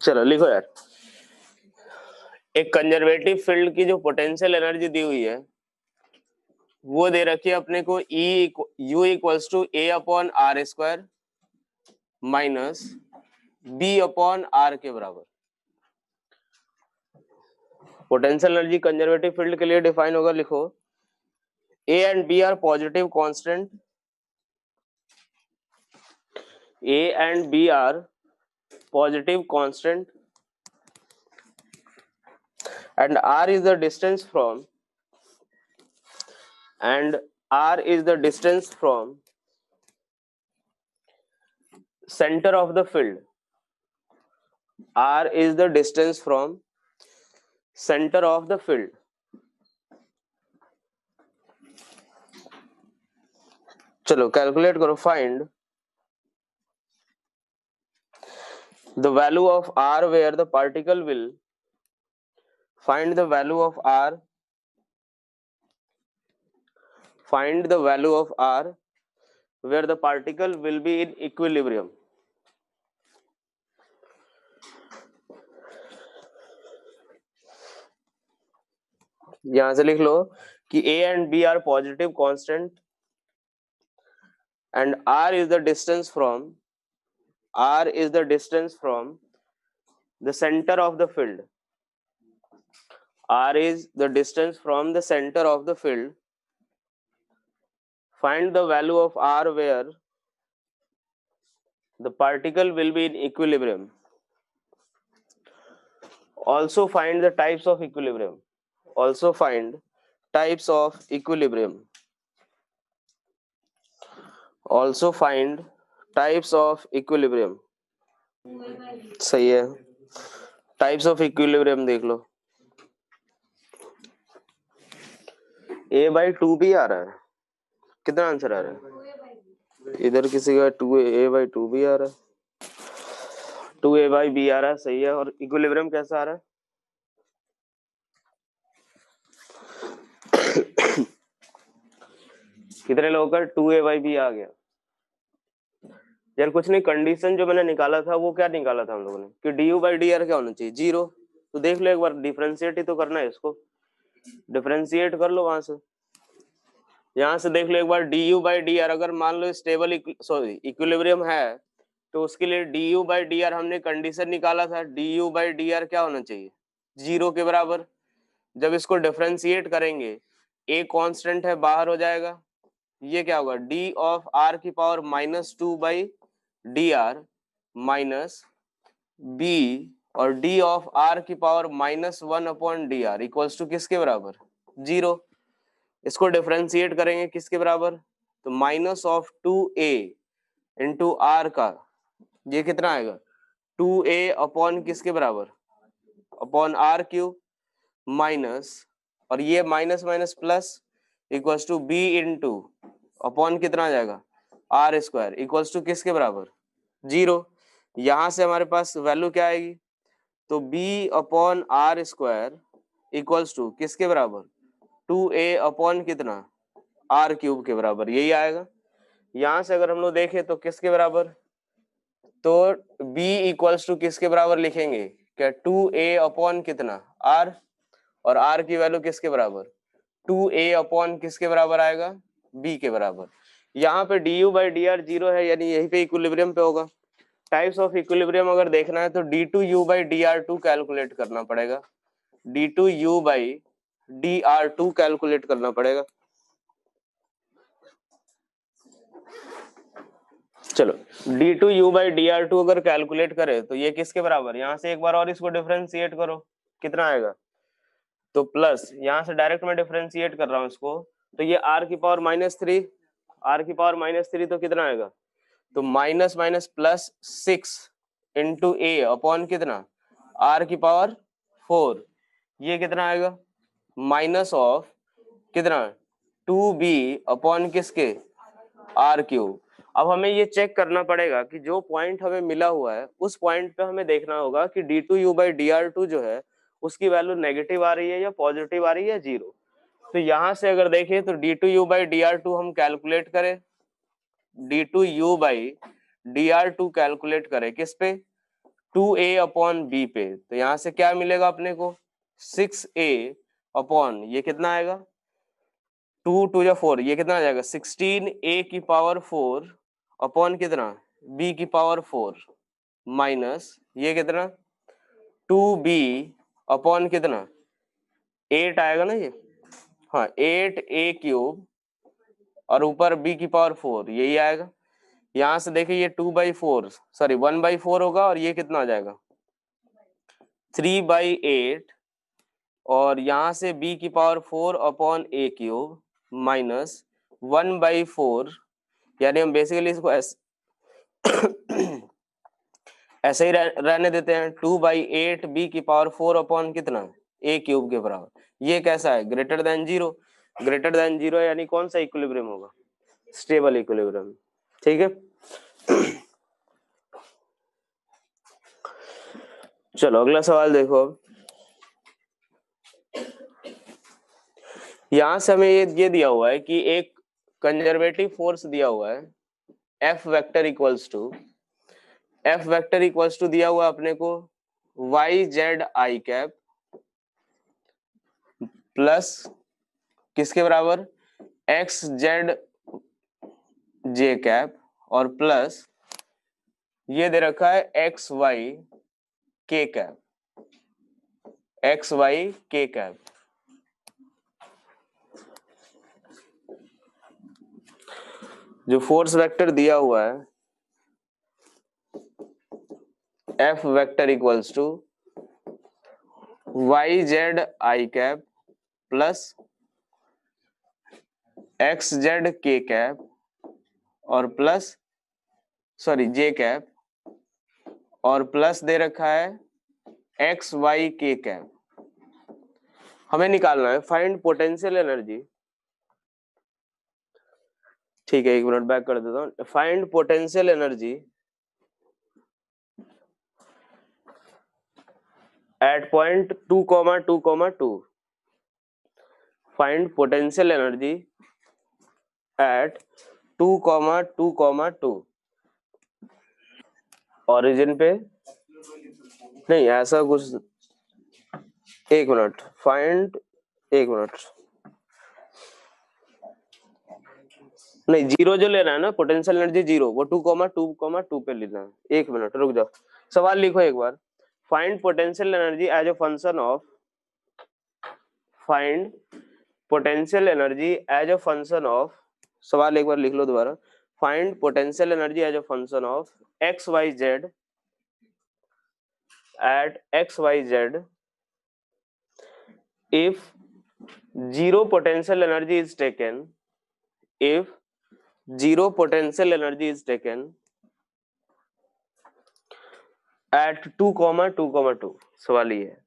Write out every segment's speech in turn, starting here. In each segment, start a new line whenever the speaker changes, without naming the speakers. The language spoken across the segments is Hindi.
चलो लिखो यार, एक कंजर्वेटिव फील्ड की जो पोटेंशियल एनर्जी दी हुई है वो दे रखी है अपने को U equals to A upon r square minus B upon r के बराबर। पोटेंशियल एनर्जी कंजर्वेटिव फील्ड के लिए डिफाइन होगा, लिखो A and B are positive constant, A and B are positive constant and r is the distance from center of the field. R is the distance from center of the field. चलो कैलकुलेट करो, find the value of r where the particle will find the value of r where the particle will be in equilibrium. यहां से लिख लो कि A and B are positive constant and r is the distance from the center of the field. R is the distance from the center of the field. Find the value of r where the particle will be in equilibrium. Also find the types of equilibrium. सही है, टाइप्स ऑफ इक्विलिब्रियम देख लो। A/2B आ रहा है, कितना आंसर आ रहा है? इधर किसी का A/2B आ रहा है, 2A/B आ रहा है, सही है। और इक्विलिब्रियम कैसा आ रहा है? कितने लोगों का 2A/B आ गया? यार कुछ नहीं, कंडीशन जो मैंने निकाला था वो क्या निकाला था हम लोगों ने कि du/dr क्या होना चाहिए, 0। तो देख लो एक बार, डिफरेंशिएट ही तो करना है इसको, डिफरेंशिएट कर लो वहां से। यहाँ से देख लो एक बार, du/dr अगर मान लो स्टेबल इक्विलिब्रियम है तो उसके लिए du/dr हमने कंडीशन निकाला था, du/dr क्या होना चाहिए, 0 के बराबर। जब इसको डिफरेंशिएट करेंगे a कांस्टेंट है, बाहर हो जाएगा, ये क्या होगा, d ऑफ r की पावर -2/dr माइनस b और d ऑफ r की पावर -1/dr इक्वल्स टू किसके बराबर, 0। इसको डिफरेंशिएट करेंगे किसके बराबर, तो -2a इंटू r का ये कितना आएगा, 2a अपॉन किसके बराबर, अपॉन r क्यूब माइनस, और ये minus minus plus equals to b into upon कितना आ जाएगा, r स्क्वायर इक्वल्स टू किसके बराबर, 0। यहां से हमारे पास वैल्यू क्या आएगी, तो b upon r square equals to किसके बराबर, 2a अपॉन कितना, r क्यूब के बराबर, यही आएगा। यहां से अगर हम लोग देखें तो किसके बराबर, तो b इक्वल्स टू किसके बराबर लिखेंगे क्या, 2a अपॉन कितना, r, और r की वैल्यू किसके बराबर, 2a अपॉन किसके बराबर आएगा, b के बराबर। यहाँ पे du/dr 0 है, यानी यहीं पे इक्विलिब्रियम पे होगा। टाइप्स ऑफ इक्विलिब्रियम अगर देखना है तो d2u/dr2 कैलकुलेट करना पड़ेगा, d2u/dr2 कैलकुलेट करना पड़ेगा। चलो d2u/dr2 अगर कैलकुलेट करे तो ये किसके बराबर, यहाँ से एक बार और इसको डिफरेंशिएट करो, कितना आएगा, तो प्लस, यहाँ से डायरेक्ट मैं डिफरेंशिएट कर रहा हूँ इसको, तो ये r की पावर -3 तो कितना आएगा, तो minus minus plus 6 into a upon कितना, r की पावर 4, ये कितना आएगा, माइनस ऑफ कितना, 2b अपॉन किसके, r क्यूब। अब हमें ये चेक करना पड़ेगा कि जो पॉइंट हमें मिला हुआ है उस पॉइंट पे हमें देखना होगा कि d2u/dr2 जो है उसकी वैल्यू नेगेटिव आ रही है या पॉजिटिव आ रही है, 0। तो यहां से अगर देखें तो d2u/dr2 हम कैलकुलेट करें, d2u/dr2 कैलकुलेट करें किस पे, 2a अपॉन बी पे, तो यहाँ से क्या मिलेगा अपने को 6a अपॉन ये कितना आएगा 2 2 या 4, ये कितना आ जाएगा 16a की पावर 4 अपॉन कितना b की पावर 4 माइनस ये कितना 2b अपॉन कितना 8 आएगा ना ये, हाँ 8a क्यूब और ऊपर b की पावर 4 यही आएगा। यहाँ से देखिए ये 2/4 सॉरी 1/4 होगा और ये कितना आ जाएगा 3/8 और यहाँ से b की power 4 upon a cube minus 1/4, यानी हम बेसिकली इसको ऐसे ही रहने देते हैं 2/8 b की पावर 4 अपॉन कितना a क्यूब के बराबर। ये कैसा है ग्रेटर देन 0, ग्रेटर देन 0 यानी कौन सा इक्विलिब्रियम होगा स्टेबल इक्विलिब्रियम। ठीक है चलो अगला सवाल देखो। यहां से हमें ये दिया हुआ है कि एक कंजर्वेटिव फोर्स दिया हुआ है F वेक्टर इक्वल्स टू दिया हुआ अपने को YZ I कैप प्लस किसके बराबर XZ J कैप और प्लस ये दे रखा है XY K कैप। जो फोर्स वेक्टर दिया हुआ है F vector equals to YZ I cap plus XZ K cap और प्लस सॉरी J कैप और प्लस दे रखा है XY K कैप। हमें निकालना है फाइंड पोटेंशियल एनर्जी। ठीक है एक मिनट बैक कर देता हूँ। Find potential energy at point 2,2,2। Find potential energy at 2,2,2 origin पे नहीं ऐसा कुछ। एक मिनट फाइंड एक मिनट नहीं जीरो जो लेना है ना पोटेंशियल एनर्जी जीरो वो 2,2,2 पे लेना है। एक मिनट रुक जाओ सवाल लिखो एक बार। Find potential energy as a function of find potential energy as a function of सवाल एक बार लिख लो दोबारा। Find potential energy as a function of XYZ at XYZ if zero potential energy is taken at 2,2,2। सवाल ये है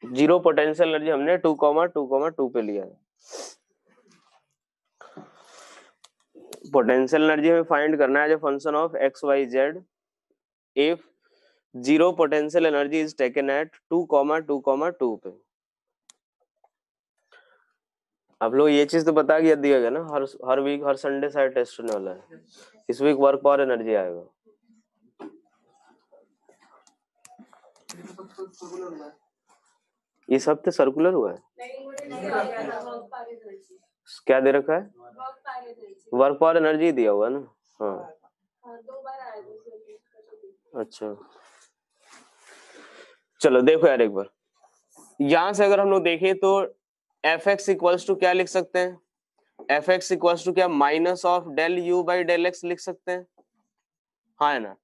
जीरो पोटेंशियल एनर्जी हमने 2,2,2 पे लिया है। पोटेंशियल एनर्जी हमें फाइंड करना है जो function of XYZ if zero potential energy is taken at 2,2,2 पे। आप लोग ये चीज तो बता के दिया गया ना हर वीक हर संडे साइड टेस्ट होने वाला है। इस वीक वर्क पावर एनर्जी आएगा। इस हफ्ते सर्कुलर हुआ है क्या दे रखा है वर्क पावर एनर्जी दिया हुआ है ना। हाँ अच्छा चलो देखो यार एक बार यहां से अगर हम लोग देखें तो Fx इक्वल्स टू क्या लिख सकते हैं Fx इक्वल्स टू क्या minus of del you by del x लिख सकते हैं। हाँ है ना।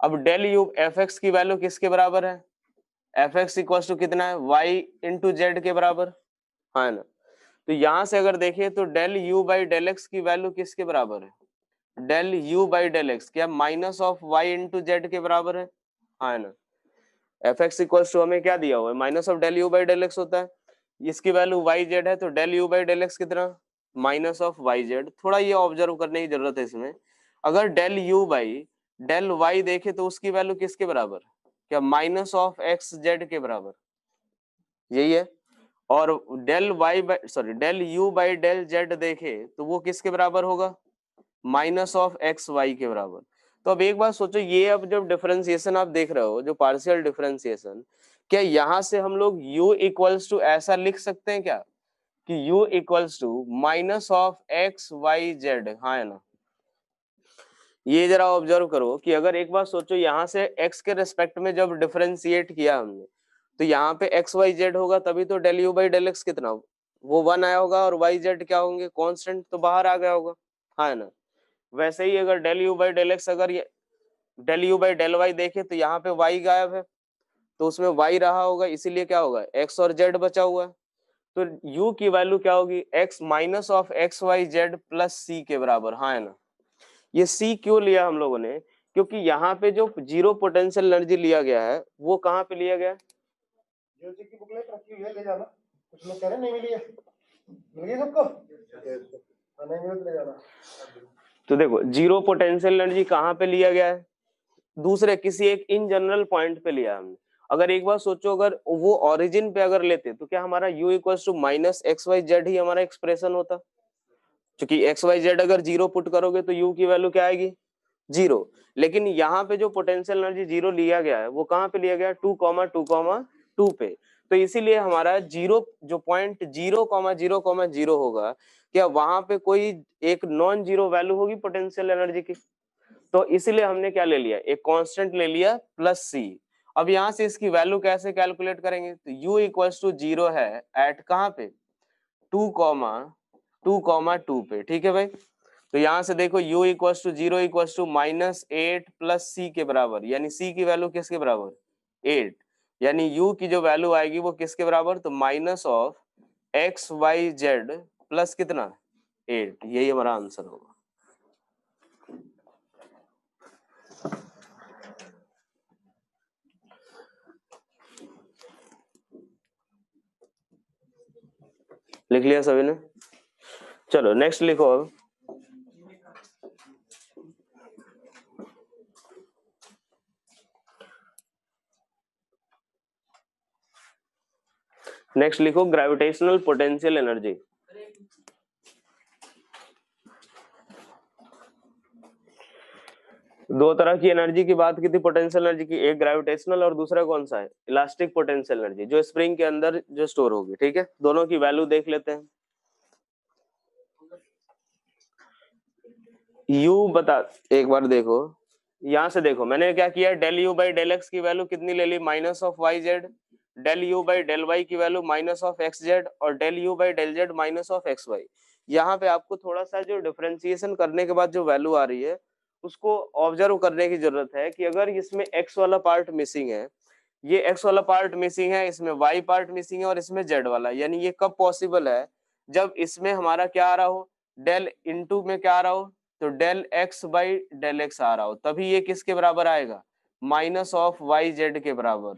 अब डेल यू Fx की वैल्यू किसके बराबर है Fx इक्वल्स टू कितना है y इंटू जेड के बराबर। हाँ ना। तो यहां से अगर देखें तो del you by del x की वैल्यू किसके बराबर है del you by del x क्या minus of y into z के बराबर है। हाँ ना। एफ एक्स इक्वल्स टू हमें क्या दिया हुआ है minus of del you by del x होता है। इसकी वैल्यू वाई जेड है तो del you by del x कितना माइनस ऑफ वाई जेड। थोड़ा ये ऑब्जर्व करने की जरूरत है इसमें। अगर del you by del y देखे तो उसकी वैल्यू किसके बराबर क्या माइनस ऑफ एक्स जेड के बराबर यही है। और del y by sorry del you by del z देखे तो वो किसके बराबर होगा माइनस ऑफ एक्स वाई के बराबर। तो अब एक बात सोचो, ये अब जब डिफरेंशिएशन आप देख रहे हो, जो पार्शियल डिफरेंशिएशन, क्या यहाँ से हम लोग u इक्वल्स टू ऐसा लिख सकते हैं क्या कि u equals to minus of x Y z, हाँ है ना? ये जरा ऑब्जर्व करो कि अगर एक बार सोचो यहाँ से x के रेस्पेक्ट में जब डिफरेंशिएट किया हमने, तो यहाँ पे एक्स वाई जेड होगा, तभी तो del you by del x कितना वो 1 आया होगा, और वाई जेड क्या होंगे, कांस्टेंट, तो बाहर आ गया होगा, हाँ है ना? वैसे ही अगर del you by del x, अगर ये del you by del y देखे तो यहाँ पे y गायब है, तो उसमें y रहा होगा, इसीलिए क्या होगा, x और z बचा हुआ है। तो u की वैल्यू क्या होगी, x minus of x Y z plus c के बराबर, हाँ है ना? ये c क्यों लिया हम लोगों ने, क्योंकि यहाँ पे जो जीरो पोटेंशियल एनर्जी लिया गया है वो कहाँ पे लिया गया है?
जो जी की बुकलेट रखी हुई है ले जाना, कुछ लोग कह रहे नहीं मिली है, मिल गई सबको? नहीं मिली तो ले जाना।
तो देखो जीरो पोटेंशियल एनर्जी कहाँ पे लिया गया है, दूसरे किसी एक इन जनरल पॉइंट पे लिया हमने। अगर एक बार सोचो, अगर वो ओरिजिन पे अगर लेते तो क्या हमारा u equal to minus x Y z ही हमारा एक्सप्रेशन होता, क्योंकि एक्स वाई जेड अगर जीरो पुट करोगे तो u की वैल्यू क्या आएगी, जीरो। लेकिन यहाँ पे जो पोटेंशियल एनर्जी जीरो लिया गया है वो कहाँ पे लिया गया है, 2,2,2 पे। तो इसीलिए हमारा जीरो जो पॉइंट 0,0,0 होगा, क्या वहां पे कोई एक नॉन जीरो वैल्यू होगी पोटेंशियल एनर्जी की? तो इसीलिए हमने क्या ले लिया, एक कांस्टेंट ले लिया प्लस सी। अब यहाँ से इसकी वैल्यू कैसे कैलकुलेट करेंगे, तो u इक्वल्स टू जीरो है एट कहाँ पे, 2,2,2 पे, ठीक है भाई? तो यहाँ से देखो u equals to zero equals to -8 plus c के बराबर, यानी c की वैल्यू किसके बराबर, 8, यानी u की जो वैल्यू आएगी वो किसके बराबर, तो minus of x Y z plus कितना, 8, यही हमारा आंसर होगा। लिख लिया सभी ने? चलो नेक्स्ट लिखो अब। नेक्स्ट लिखो ग्रेविटेशनल पोटेंशियल एनर्जी। दो तरह की एनर्जी की बात की थी पोटेंशियल एनर्जी की, एक ग्रेविटेशनल और दूसरा कौन सा है, इलास्टिक पोटेंशियल एनर्जी, जो स्प्रिंग के अंदर जो स्टोर होगी, ठीक है? दोनों की वैल्यू देख लेते हैं। यू बता, एक बार देखो, यहां से देखो मैंने क्या किया, del you by del x की वैल्यू कितनी ले ली, minus of y z, del you by del y की value minus of x z, और del you by del z minus of x y. यहाँ पे आपको थोड़ा सा जो डिफरेंशिएशन करने के बाद जो वैल्यू आ रही है उसको ऑब्जर्व करने की जरूरत है कि अगर इसमें x वाला पार्ट मिसिंग है, ये x वाला पार्ट मिसिंग है, इसमें y पार्ट मिसिंग है और इसमें z वाला, यानी ये कब पॉसिबल है, जब इसमें हमारा क्या आ रहा हो, डेल इंटू में क्या आ रहा हो, तो del x by del x आ रहा हो, तभी ये किसके बराबर आएगा, माइनस ऑफ वाई जेड के बराबर।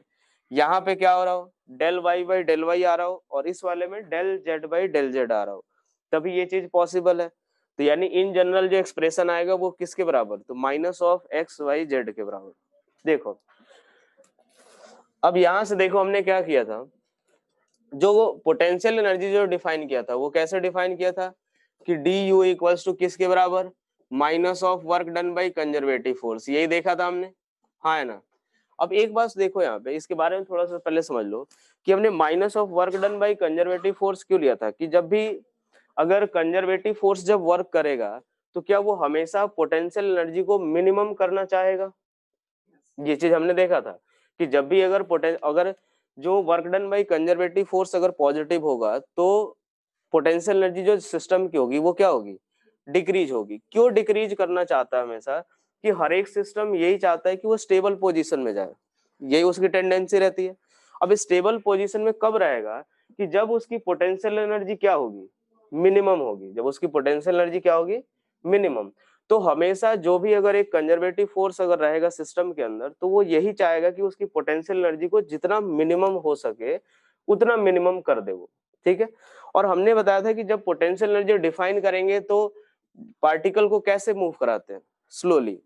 यहाँ पे क्या हो रहा हो, del y by del y आ रहा हो, और इस वाले में del z by del z आ रहा हो, तभी ये चीज पॉसिबल है। तो यानी इन जनरल जो एक्सप्रेशन आएगा वो किसके बराबर, तो minus of x Y z के बराबर। देखो अब यहां से देखो हमने क्या किया था, जो वो पोटेंशियल एनर्जी जो डिफाइन किया था वो कैसे डिफाइन किया था कि डी यू इक्वल्स टू किसके बराबर, minus of work done by conservative force, यही देखा था हमने, हाँ है ना? अब एक बात देखो यहाँ पे, इसके बारे में थोड़ा सा पहले समझ लो कि हमने minus of work done by conservative force क्यों लिया था, कि जब भी अगर कंजर्वेटिव फोर्स जब वर्क करेगा तो क्या वो हमेशा पोटेंशियल एनर्जी को मिनिमम करना चाहेगा। ये चीज हमने देखा था कि जब भी अगर जो work done by conservative force अगर पॉजिटिव होगा तो पोटेंशियल एनर्जी जो सिस्टम की होगी वो क्या होगी, डिक्रीज होगी। क्यों डिक्रीज करना चाहता है हमेशा, कि हर एक सिस्टम यही चाहता है कि वो स्टेबल पोजीशन में जाए, यही उसकी टेंडेंसी रहती है। अब स्टेबल पोजीशन में कब रहेगा, कि जब उसकी पोटेंशियल एनर्जी क्या होगी, मिनिमम होगी, जब उसकी पोटेंशियल एनर्जी क्या होगी, मिनिमम। तो हमेशा जो भी अगर एक कंजर्वेटिव फोर्स अगर रहेगा सिस्टम के अंदर, तो वो यही चाहेगा कि उसकी पोटेंशियल एनर्जी को जितना मिनिमम हो सके उतना मिनिमम कर दे वो, ठीक है? और हमने बताया था कि जब पोटेंशियल एनर्जी डिफाइन करेंगे तो पार्टिकल को कैसे मूव कराते हैं, स्लोली।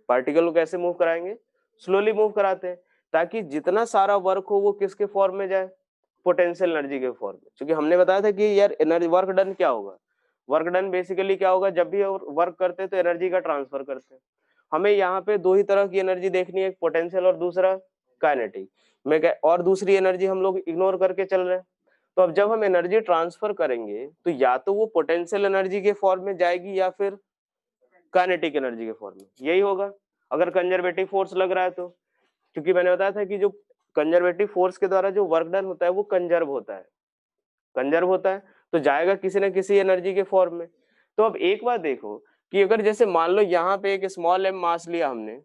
पार्टिकल को कैसे मूव कराएंगे, स्लोली मूव कराते हैं, ताकि जितना सारा वर्क हो वो किसके फॉर्म में जाए, पोटेंशियल एनर्जी के फॉर्म में। क्योंकि हमने बताया था कि यार एनर्जी वर्क डन क्या होगा, वर्क डन बेसिकली क्या होगा, जब भी वर्क करते हैं तो एनर्जी का ट्रांसफर करते हैं, हमें यहाँ पे दो ही तरह की एनर्जी देखनी है, एक पोटेंशियल और दूसरा काइनेटिक। मैं क्या और दूसरी एनर्जी हम लोग इग्नोर करके चल रहे हैं। तो अब जब हम एनर्जी ट्रांसफर करेंगे तो या तो वो पोटेंशियल एनर्जी के फॉर्म में जाएगी या फिर काइनेटिक एनर्जी के फॉर्म में, यही होगा अगर कंजर्वेटिव फोर्स लग रहा है तो। क्योंकि मैंने बताया था कि जो कंजर्वेटिव फोर्स के द्वारा जो वर्क डन होता है वो कंजर्व होता है, तो जाएगा किसी न किसी एनर्जी के फॉर्म में। तो अब एक बात देखो कि अगर जैसे मान लो यहाँ पे एक स्मॉल एम मास लिया हमने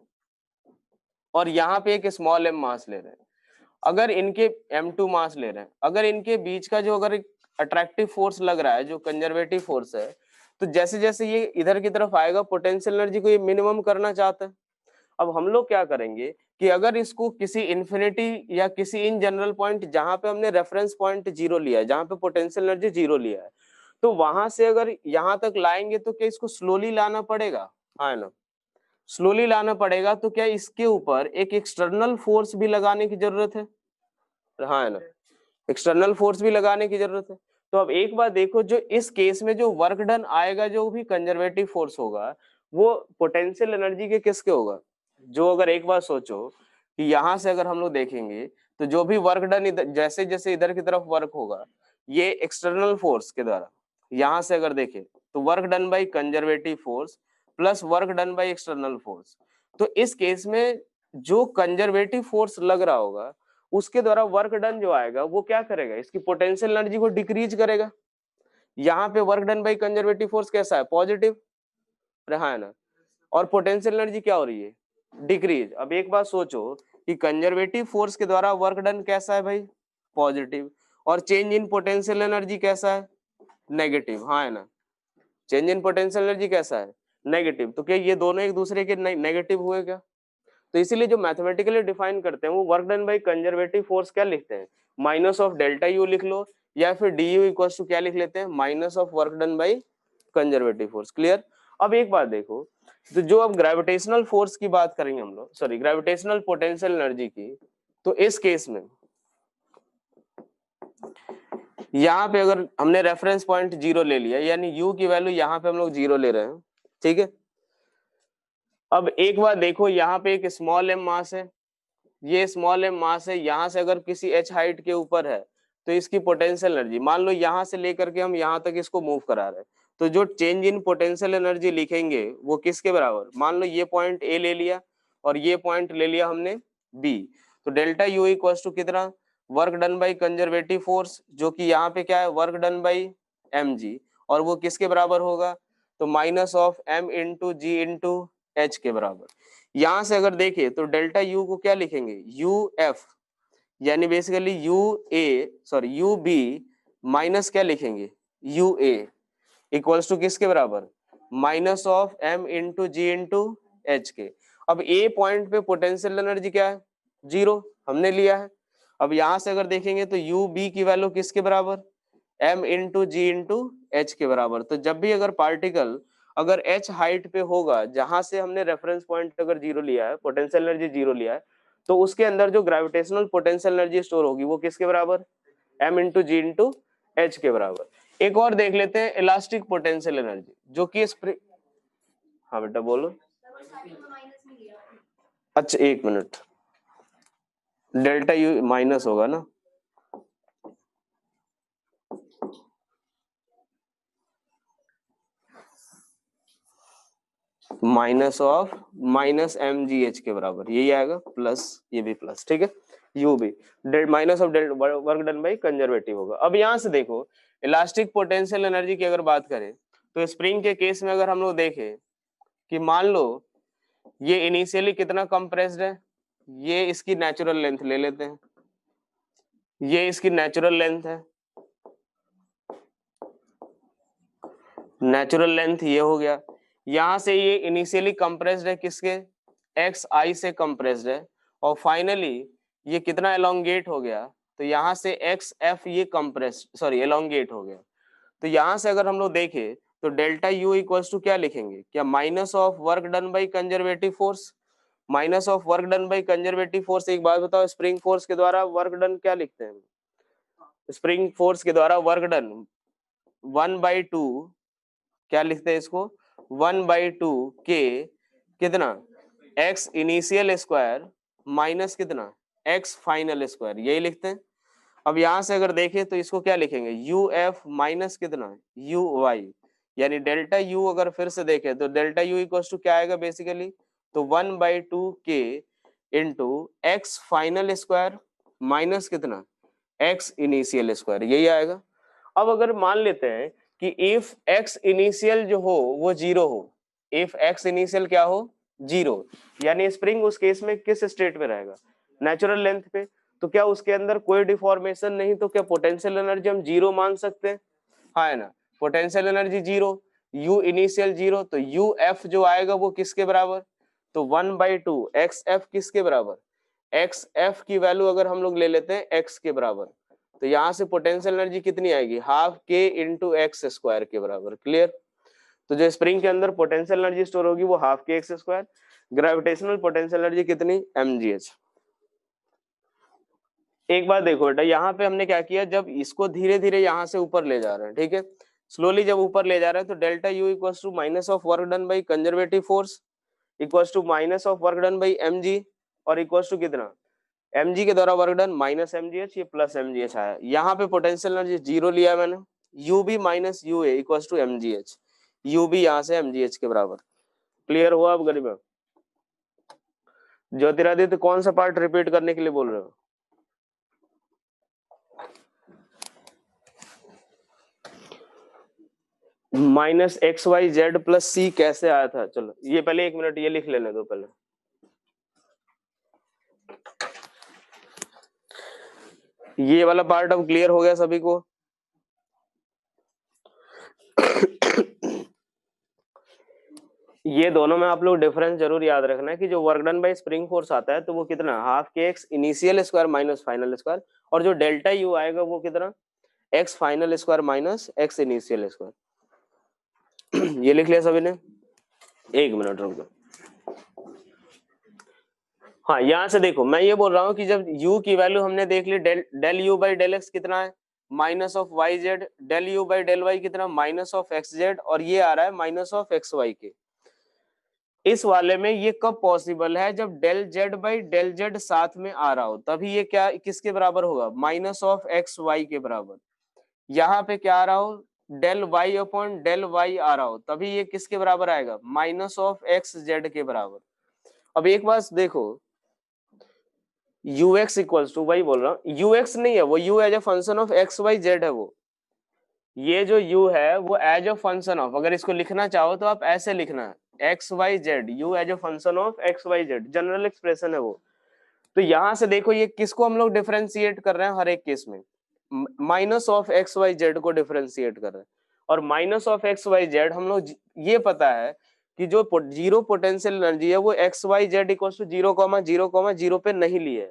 और यहाँ पे एक स्मॉल एम मास ले रहे हैं, अगर इनके m2 मास ले रहे हैं, अगर इनके बीच का जो अगर अट्रैक्टिव फोर्स लग रहा है जो कंजर्वेटिव फोर्स है, तो जैसे जैसे ये इधर की तरफ आएगा पोटेंशियल एनर्जी को ये मिनिमम करना चाहता है। अब हम लोग क्या करेंगे कि अगर इसको किसी इन्फिनिटी या किसी इन जनरल पॉइंट जहां पे हमने रेफरेंस पॉइंट 0 लिया है, जहां पे पोटेंशियल एनर्जी 0 लिया है, तो वहां से अगर यहाँ तक लाएंगे तो क्या इसको स्लोली लाना पड़ेगा, हाँ ना, स्लोली लाना पड़ेगा। तो क्या इसके ऊपर एक एक्सटर्नल फोर्स भी लगाने की जरूरत है, हाँ ना, एक्सटर्नल फोर्स भी लगाने की जरूरत है। तो अब एक बात देखो, जो इस केस में जो वर्क डन आएगा जो भी कंजर्वेटिव फोर्स होगा वो पोटेंशियल एनर्जी के किसके होगा, जो अगर एक बार सोचो कि यहां से अगर हम लोग देखेंगे तो जो भी वर्क डन जैसे जैसे इधर की तरफ वर्क होगा ये एक्सटर्नल फोर्स के द्वारा, यहां से अगर देखें तो work done by conservative force plus work done by external force. तो इस केस में जो कंजर्वेटिव फोर्स लग रहा होगा उसके द्वारा वर्क डन जो आएगा वो क्या करेगा, इसकी पोटेंशियल एनर्जी को डिक्रीज करेगा। यहाँ पे work done by conservative force कैसा है, पॉजिटिव रहा है ना, और पोटेंशियल एनर्जी क्या हो रही है, डिक्रीज। अब एक बात सोचो कि कंजर्वेटिव फोर्स के द्वारा वर्क डन कैसा है भाई, पॉजिटिव, और चेंज इन पोटेंशियल एनर्जी कैसा है, नेगेटिव, हाँ है ना, चेंज इन पोटेंशियल एनर्जी कैसा है, नेगेटिव। तो क्या ये दोनों एक दूसरे के नेगेटिव हुए क्या? तो इसीलिए जो मैथमेटिकली डिफाइन करते हैं वो work done by conservative force क्या लिखते हैं, माइनस ऑफ डेल्टा यू लिख लो, या फिर डी यू इक्वल टू क्या लिख लेते हैं, minus of work done by conservative force. Clear? अब एक बात देखो, तो जो अब ग्रेविटेशनल फोर्स की बात करेंगे हम लोग, सॉरी ग्रेविटेशनल पोटेंशियल एनर्जी की, तो इस केस में यहाँ पे अगर हमने रेफरेंस पॉइंट 0 ले लिया, यानी u की वैल्यू यहाँ पे हम लोग 0 ले रहे हैं, ठीक है। अब एक बार देखो यहाँ पे एक स्मॉल एम मास है, ये स्मॉल एम मास है, यहाँ से अगर किसी h हाइट के ऊपर है तो इसकी पोटेंशियल एनर्जी मान लो यहाँ से लेकर के हम यहाँ तक इसको मूव करा रहे हैं, तो जो चेंज इन पोटेंशियल एनर्जी लिखेंगे वो किसके बराबर, मान लो ये पॉइंट ए ले लिया और ये पॉइंट ले लिया हमने बी, तो डेल्टा यू इक्वल टू कितना, work done by conservative force, जो कि यहाँ पे क्या है work done by m g, और वो किसके बराबर होगा, तो minus of M into ji into H के बराबर। यहां से अगर देखें तो डेल्टा यू को क्या लिखेंगे, यू एफ, यानी basically U A sorry U B minus क्या लिखेंगे, यू ए, इक्वल्स टू किसके बराबर, minus of M into ji into H के। अब ए पॉइंट पे पोटेंशियल एनर्जी क्या है, 0 हमने लिया है। अब यहां से अगर देखेंगे तो यू बी की वैल्यू किसके बराबर, एम इंटू जी इंटू एच के बराबर। तो जब भी अगर पार्टिकल अगर एच हाइट पे होगा, जहां से हमने रेफरेंस पॉइंट अगर 0 लिया है, पोटेंशियल एनर्जी 0 लिया है, तो उसके अंदर जो ग्रेविटेशनल पोटेंशियल एनर्जी स्टोर होगी वो किसके बराबर, एम इंटू जी इंटू एच के बराबर। एक और देख लेते हैं इलास्टिक पोटेंशियल एनर्जी, जो कि स्प्रिंग, हाँ बेटा बोलो, अच्छा एक मिनट, डेल्टा यू माइनस होगा ना, minus of minus M G H के बराबर यही आएगा, प्लस ये भी प्लस, ठीक है, यू भी minus of work done by conservative होगा। अब यहां से देखो इलास्टिक पोटेंशियल एनर्जी की अगर बात करें तो स्प्रिंग के केस में अगर हम लोग देखें कि मान लो ये इनिशियली कितना कंप्रेस्ड है, ये इसकी नेचुरल लेंथ ले लेते हैं, ये इसकी नेचुरल लेंथ है, नेचुरल लेंथ ये हो गया, यहां से ये इनिशियली कंप्रेस्ड है किसके, एक्स आई से कंप्रेस्ड है, और फाइनली ये कितना एलोंगेट हो गया, तो यहाँ से एक्स एफ ये कंप्रेस्ड सॉरी एलोंगेट हो गया। तो यहाँ से अगर हम लोग देखें तो डेल्टा यू इक्वल्स टू क्या लिखेंगे, क्या minus of work done by conservative force, minus of work done by conservative force. एक बात बताओ, स्प्रिंग फोर्स के द्वारा वर्क डन क्या लिखते हैं, स्प्रिंग फोर्स के द्वारा वर्क डन 1/2 क्या लिखते हैं इसको, 1/2 के कितना एक्स इनिशियल स्क्वायर माइनस कितना, एक्स फाइनल स्क्वायर, यही लिखते हैं। अब यहां से अगर देखें तो इसको क्या लिखेंगे, यू एफ माइनस कितना, यू वाई, यानी डेल्टा यू अगर फिर से देखें तो डेल्टा यू इक्वल टू क्या आएगा बेसिकली, तो 1/2 के into x final square minus कितना, एक्स इनिशियल स्क्वायर, यही आएगा। अब अगर मान लेते हैं कि इफ एक्स इनिशियल जो हो वो जीरो हो, इफ एक्स इनिशियल क्या हो, जीरो, यानी स्प्रिंग उस केस में किस स्टेट में रहेगा, नेचुरल लेंथ पे, तो क्या उसके अंदर कोई डिफॉर्मेशन नहीं, तो क्या पोटेंशियल एनर्जी हम जीरो मान सकते हैं, हाँ है ना, potential energy zero, you initial zero, तो यू एफ जो आएगा वो किसके बराबर, तो 1/2 एक्स एफ किसके बराबर, एक्स एफ की वैल्यू अगर हम लोग ले लेते हैं एक्स के बराबर, तो यहां से पोटेंशियल एनर्जी कितनी आएगी, हाफ के इंटू एक्स स्क्वायर के बराबर, क्लियर। तो जो स्प्रिंग के अंदर पोटेंशियल एनर्जी स्टोर होगी वो हाफ के X square, gravitational potential energy कितनी, mgh। एक बार देखो बेटा, यहाँ पे हमने क्या किया, जब इसको धीरे धीरे यहाँ से ऊपर ले जा रहे हैं, ठीक है, स्लोली जब ऊपर ले जा रहे हैं, तो delta U equals to minus of work done by conservative force equals to minus of work done by mg, और इक्वल्स टू कितना, mg के द्वारा वर्क डन माइनस mgh, ये प्लस mgh आया। यहाँ पे पोटेंशियल एनर्जी जीरो लिया मैंने, u भी minus U A equals to mgh, u भी यहाँ से mgh के बराबर, क्लियर हुआ अब गरीब। ज्योतिरादित्य कौन सा पार्ट रिपीट करने के लिए बोल रहे हो, minus x Y z plus c कैसे आया था, चलो ये पहले 1 मिनट ये लिख लेने दो पहले। ये वाला पार्ट अब क्लियर हो गया सभी को। ये दोनों में आप लोग डिफरेंस जरूर याद रखना है कि जो work done by spring force आता है तो वो कितना, हाफ के x initial square minus final square, और जो डेल्टा यू आएगा वो कितना, x final square minus x initial square. ये लिख लिया सभी ने, 1 मिनट रुक दो। हाँ यहाँ से देखो, मैं ये बोल रहा हूँ कि जब u की वैल्यू हमने देख ली, del you by del x कितना है, minus of y z, del you by del y कितना, माइनस ऑफ एक्स जेड, और ये आ रहा है माइनस ऑफ एक्स वाई के। इस वाले में ये कब पॉसिबल है, जब del Z by del Z साथ में आ रहा हो, तभी ये क्या किसके बराबर होगा, माइनस ऑफ एक्स वाई के बराबर। यहाँ पे क्या आ रहा हो, del y upon del y आ रहा हो, तभी ये किसके बराबर आएगा, माइनस ऑफ एक्स जेड के बराबर। अब एक बात देखो, ux इक्वल्स टू, वही बोल रहा हूँ, ux नहीं है वो, u as a function of x Y Z है वो, ये जो u है वो एज ए फंक्शन ऑफ, अगर इसको लिखना चाहो तो आप ऐसे लिखना है, X Y Z, u as a function of x Y Z, general expression है वो। तो यहां से देखो ये किसको हम लोग डिफरेंशिएट कर रहे हैं, हर एक केस में minus of x Y Z को डिफरेंशिएट कर रहे हैं, और minus of x Y Z हम लोग ये पता है कि जो जीरो पोटेंशियल एनर्जी है वो X Y Z equal to 0,0,0 पे नहीं ली है,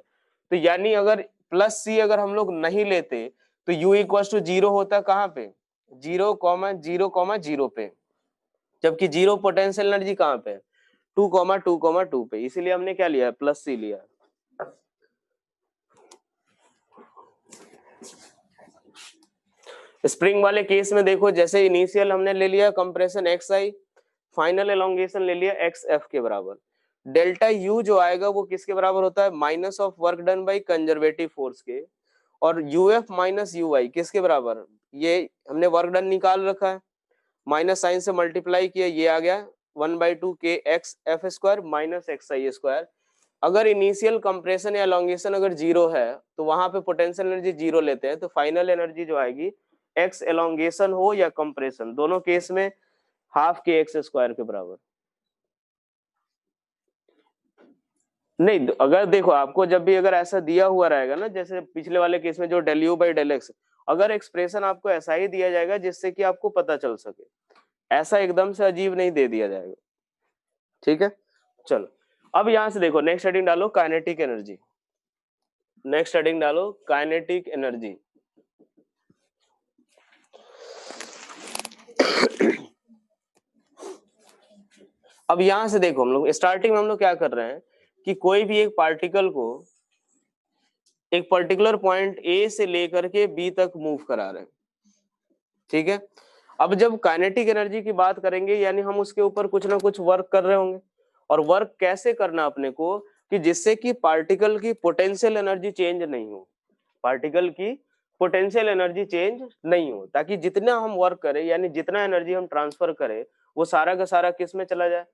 तो यानी अगर प्लस सी अगर हम लोग नहीं लेते तो u इक्वल टू 0 होता कहाँ पे, 0,0,0 पे, जबकि जीरो पोटेंशियल एनर्जी कहाँ पे, 2,2,2 पे, इसीलिए हमने क्या लिया है, प्लस सी लिया। स्प्रिंग वाले केस में देखो, जैसे इनिशियल हमने ले लिया कंप्रेशन एक्स आई, फाइनल एलोंगेशन ले लिया एक्स एफ के बराबर, डेल्टा यू जो आएगा वो किसके बराबर होता है, minus of work done by conservative force के, और यू एफ माइनस यू आई किसके बराबर, ये हमने वर्क डन निकाल रखा है, माइनस साइन से मल्टीप्लाई किया, ये आ गया 1/2 के x f square minus x i square. अगर इनिशियल कंप्रेशन या एलोंगेशन अगर जीरो है तो वहां पे पोटेंशियल एनर्जी जीरो लेते हैं, तो फाइनल एनर्जी जो आएगी एक्स एलोंगेशन हो या कंप्रेशन, दोनों केस में हाफ के एक्स स्क्वायर के बराबर। नहीं, अगर देखो आपको जब भी अगर ऐसा दिया हुआ रहेगा ना, जैसे पिछले वाले केस में जो del you by del x, अगर एक्सप्रेशन आपको ऐसा ही दिया जाएगा जिससे कि आपको पता चल सके, ऐसा एकदम से अजीब नहीं दे दिया जाएगा, ठीक है। चलो अब यहां से देखो, नेक्स्ट हेडिंग डालो काइनेटिक एनर्जी, नेक्स्ट हेडिंग डालो काइनेटिक एनर्जी। अब यहां से देखो, हम लोग स्टार्टिंग में हम लोग क्या कर रहे हैं कि कोई भी एक पार्टिकल को एक पर्टिकुलर पॉइंट ए से लेकर के बी तक मूव करा रहे हैं, ठीक है। अब जब काइनेटिक एनर्जी की बात करेंगे यानी हम उसके ऊपर कुछ ना कुछ वर्क कर रहे होंगे, और वर्क कैसे करना अपने को कि जिससे कि पार्टिकल की पोटेंशियल एनर्जी चेंज नहीं हो, पार्टिकल की पोटेंशियल एनर्जी चेंज नहीं हो, ताकि जितना हम वर्क करें यानी जितना एनर्जी हम ट्रांसफर करें वो सारा का सारा किस में चला जाए,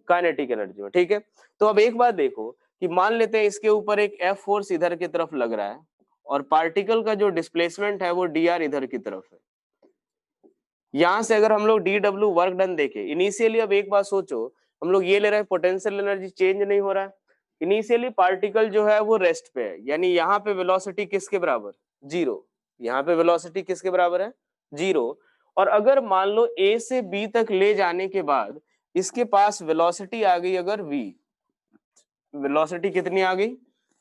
काइनेटिक एनर्जी में। ठीक है, तो अब एक बात देखो कि मान लेते हैं इसके ऊपर एक F फोर्स इधर की तरफ लग रहा है और पार्टिकल का जो डिस्प्लेसमेंट है वो dr इधर की तरफ है। यहां से अगर हम लोग dw वर्क डन देखें इनिशियली, अब एक बात सोचो, हम लोग ये ले रहे हैं पोटेंशियल एनर्जी चेंज नहीं हो रहा है, इनिशियली पार्टिकल जो है वो रेस्ट पे है, यानी यहाँ पे वेलोसिटी किसके बराबर, जीरो। यहाँ पे वेलोसिटी किसके बराबर है, जीरो। और अगर मान लो A से B तक ले जाने के बाद इसके पास वेलोसिटी आ गई अगर v, वेलोसिटी कितनी आ गई,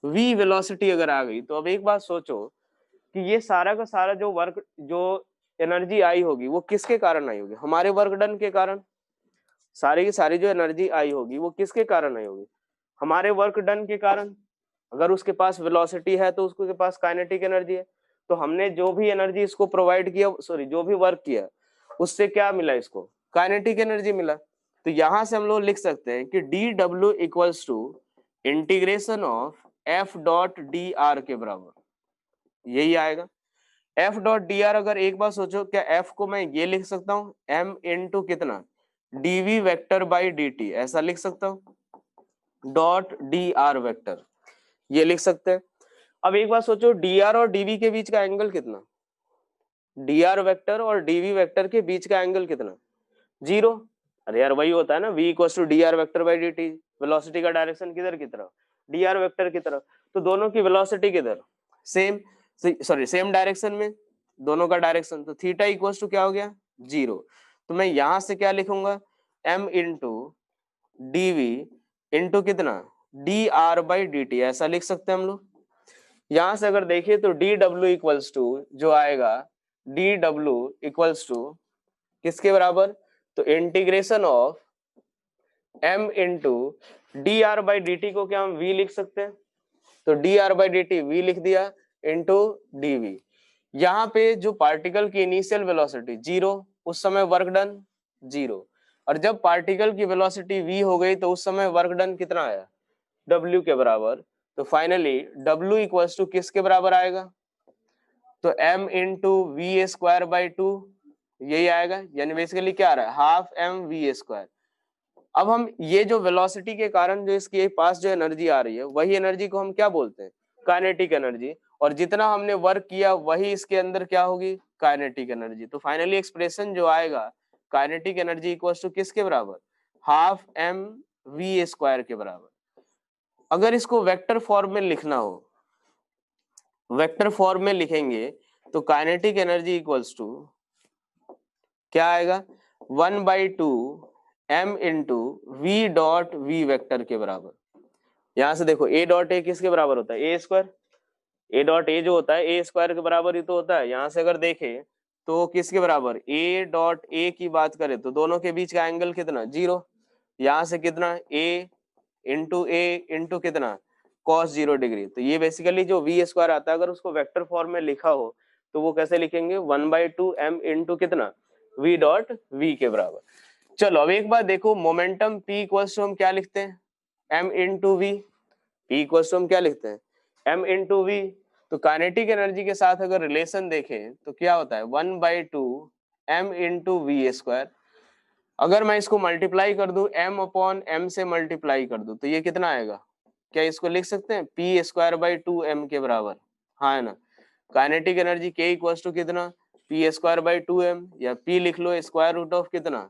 v वेलोसिटी अगर आ गई, तो अब एक बात सोचो कि ये सारा का सारा जो वर्क, जो एनर्जी आई होगी वो किसके कारण आई होगी, हमारे वर्क डन के कारण। सारी की सारी जो एनर्जी आई होगी वो किसके कारण आई होगी, हमारे वर्क डन के कारण। अगर उसके पास वेलोसिटी है तो उसके पास काइनेटिक एनर्जी है, तो हमने जो भी एनर्जी इसको प्रोवाइड किया, सॉरी जो भी वर्क किया, उससे क्या मिला, इसको काइनेटिक एनर्जी मिला। तो यहां से हम लोग लिख सकते हैं कि dw equals to integration of f dot D R के बराबर, यही आएगा। f डॉट डी आर, अगर एक बार सोचो, क्या f को मैं ये लिख सकता हूँ m इंटू कितना dv वेक्टर बाई dt, ऐसा लिख सकता हूँ, डॉट डी आर वेक्टर, ये लिख सकते हैं। अब एक बात सोचो, dr और dv के बीच का एंगल कितना, dr वेक्टर और dv वेक्टर के बीच का एंगल कितना, जीरो। अरे यार वही होता है ना, v equals to dr vector by dt, velocity का डायरेक्शन किधर की तरफ, dr वेक्टर की तरफ, तो दोनों की वेलोसिटी किधर, सेम, सॉरी सेम डायरेक्शन में दोनों का डायरेक्शन, तो थीटा इक्वल्स टू क्या हो गया, जीरो। तो मैं यहां से क्या लिखूंगा, m इंटू dv इंटू कितना dr बाई dt, ऐसा लिख सकते हैं हम लोग। यहां से अगर देखिए तो dw इक्वल्स टू जो आएगा, dw इक्वल्स टू किसके बराबर, तो integration of m into D R by D T को क्या हम v लिख सकते हैं, तो D R by D T v लिख दिया इंटू डी वी। यहाँ पे जो पार्टिकल की इनिशियल वेलोसिटी जीरो, उस समय वर्क डन जीरो, और जब पार्टिकल की वेलोसिटी v हो गई तो उस समय वर्क डन कितना आया, w के बराबर। तो फाइनली w इक्वल्स टू किसके बराबर आएगा, तो m into we square by two, यही आएगा, यानी बेसिकली क्या आ रहा है, हाफ m वी स्क्वायर। अब हम ये जो वेलोसिटी के कारण जो इसके पास जो एनर्जी आ रही है, वही एनर्जी को हम क्या बोलते हैं, काइनेटिक एनर्जी, और जितना हमने वर्क किया वही इसके अंदर क्या होगी, काइनेटिक एनर्जी। तो फाइनली एक्सप्रेशन जो आएगा, काइनेटिक एनर्जी इक्वल्स टू किसके बराबर, हाफ m वी स्क्वायर के बराबर। अगर इसको वेक्टर फॉर्म में लिखना हो, वेक्टर फॉर्म में लिखेंगे तो काइनेटिक एनर्जी इक्वल्स टू क्या आएगा, 1/2 m into V dot V vector के बराबर। यहां से देखो a डॉट ए किसके बराबर होता है, ए स्क्वायर, ए डॉट ए जो होता है ए स्क्वायर के बराबर ही तो होता है। यहां से अगर देखें तो किसके बराबर, a डॉट ए की बात करें तो दोनों के बीच का एंगल कितना, जीरो। यहां से कितना a इंटू कितना cos 0 डिग्री, तो ये बेसिकली जो वी स्क्वायर आता है, अगर उसको वेक्टर फॉर्म में लिखा हो तो वो कैसे लिखेंगे, 1/2 m इंटू कितना v डॉट v के बराबर। चलो अब एक बार देखो, मोमेंटम p इक्वल्स टू हम क्या लिखते हैं, m into V, p equals to हम क्या लिखते हैं, m इंटू वी। तो काइनेटिक एनर्जी के साथ अगर रिलेशन देखें तो क्या होता है, 1/2 m इंटू वी स्क्वायर। अगर मैं इसको मल्टीप्लाई कर दूं, m अपॉन m से मल्टीप्लाई कर दूं, तो ये कितना आएगा, क्या इसको लिख सकते हैं, p स्क्वायर बाई 2m के बराबर, हाँ है ना। Kinetic energy k equals to कितना, p स्क्वायर बाई 2m, या p लिख लो स्क्वायर रूट ऑफ कितना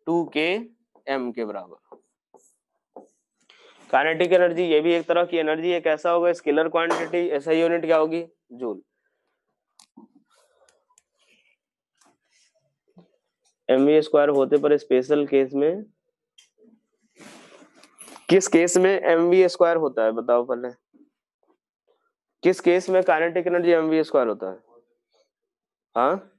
2k m के बराबर। काइनेटिक एनर्जी ये भी एक तरह की एनर्जी है, कैसा होगा, स्केलर क्वांटिटी, ऐसा यूनिट क्या होगी, जूल। mv स्क्वायर होते पर स्पेशल केस में, किस केस में mv स्क्वायर होता है बताओ पहले, किस केस में काइनेटिक एनर्जी mv स्क्वायर होता है, हाँ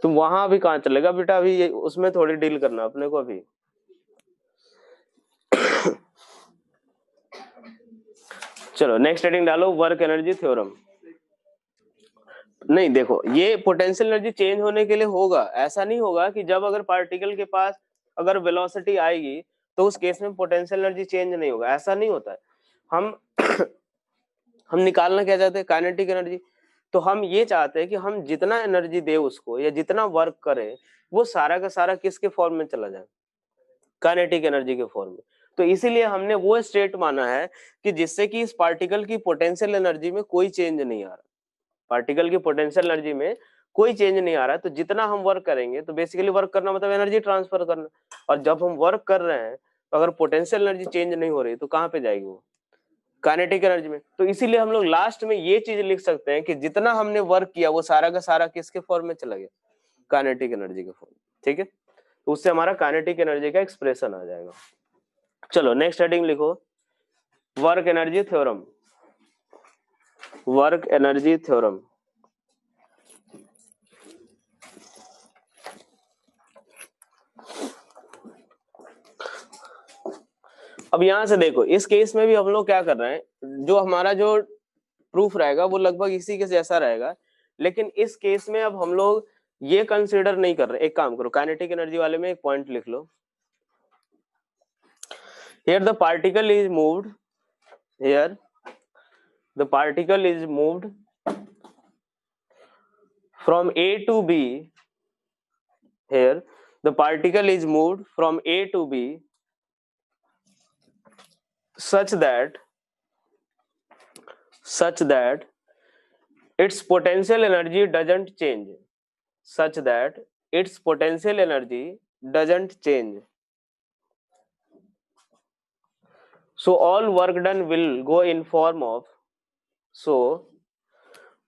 तो वहां अभी कहाँ चलेगा बेटा, अभी उसमें थोड़ी डील करना अपने को अभी। चलो नेक्स्ट हेडिंग डालो, वर्क एनर्जी थ्योरम। नहीं देखो, ये पोटेंशियल एनर्जी चेंज होने के लिए होगा, ऐसा नहीं होगा कि जब अगर पार्टिकल के पास अगर वेलोसिटी आएगी तो उस केस में पोटेंशियल एनर्जी चेंज नहीं होगा, ऐसा नहीं होता है। हम हम निकालना क्या चाहते हैं, काइनेटिक एनर्जी। तो हम ये चाहते हैं कि हम जितना एनर्जी दे उसको या जितना वर्क करें वो सारा का सारा किसके फॉर्म में चला जाए, काइनेटिक एनर्जी के फॉर्म में। तो इसीलिए हमने वो स्टेट माना है कि जिससे कि इस पार्टिकल की पोटेंशियल एनर्जी में कोई चेंज नहीं आ रहा, पार्टिकल की पोटेंशियल एनर्जी में कोई चेंज नहीं आ रहा है। तो जितना हम वर्क करेंगे, तो बेसिकली वर्क करना मतलब एनर्जी ट्रांसफर करना, और जब हम वर्क कर रहे हैं तो अगर पोटेंशियल एनर्जी चेंज नहीं हो रही तो कहाँ पे जाएगी वो, काइनेटिक एनर्जी में। तो इसीलिए हम लोग लास्ट में ये चीज लिख सकते हैं कि जितना हमने वर्क किया वो सारा का सारा किसके फॉर्म में चला गया, काइनेटिक एनर्जी के फॉर्म। ठीक है, तो उससे हमारा काइनेटिक एनर्जी का एक्सप्रेशन आ जाएगा। चलो नेक्स्ट हेडिंग लिखो, work energy theorem. Work energy theorem. अब यहां से देखो, इस केस में भी हम लोग क्या कर रहे हैं, जो हमारा जो प्रूफ रहेगा वो लगभग इसी के जैसा रहेगा, लेकिन इस केस में अब हम लोग ये कंसीडर नहीं कर रहे। एक काम करो, काइनेटिक एनर्जी वाले में एक पॉइंट लिख लो, here the particle is moved, here the particle is moved from A to B, here the particle is moved from A to B such that its potential energy doesn't change, such that its potential energy doesn't change. So all work done will go in form of, so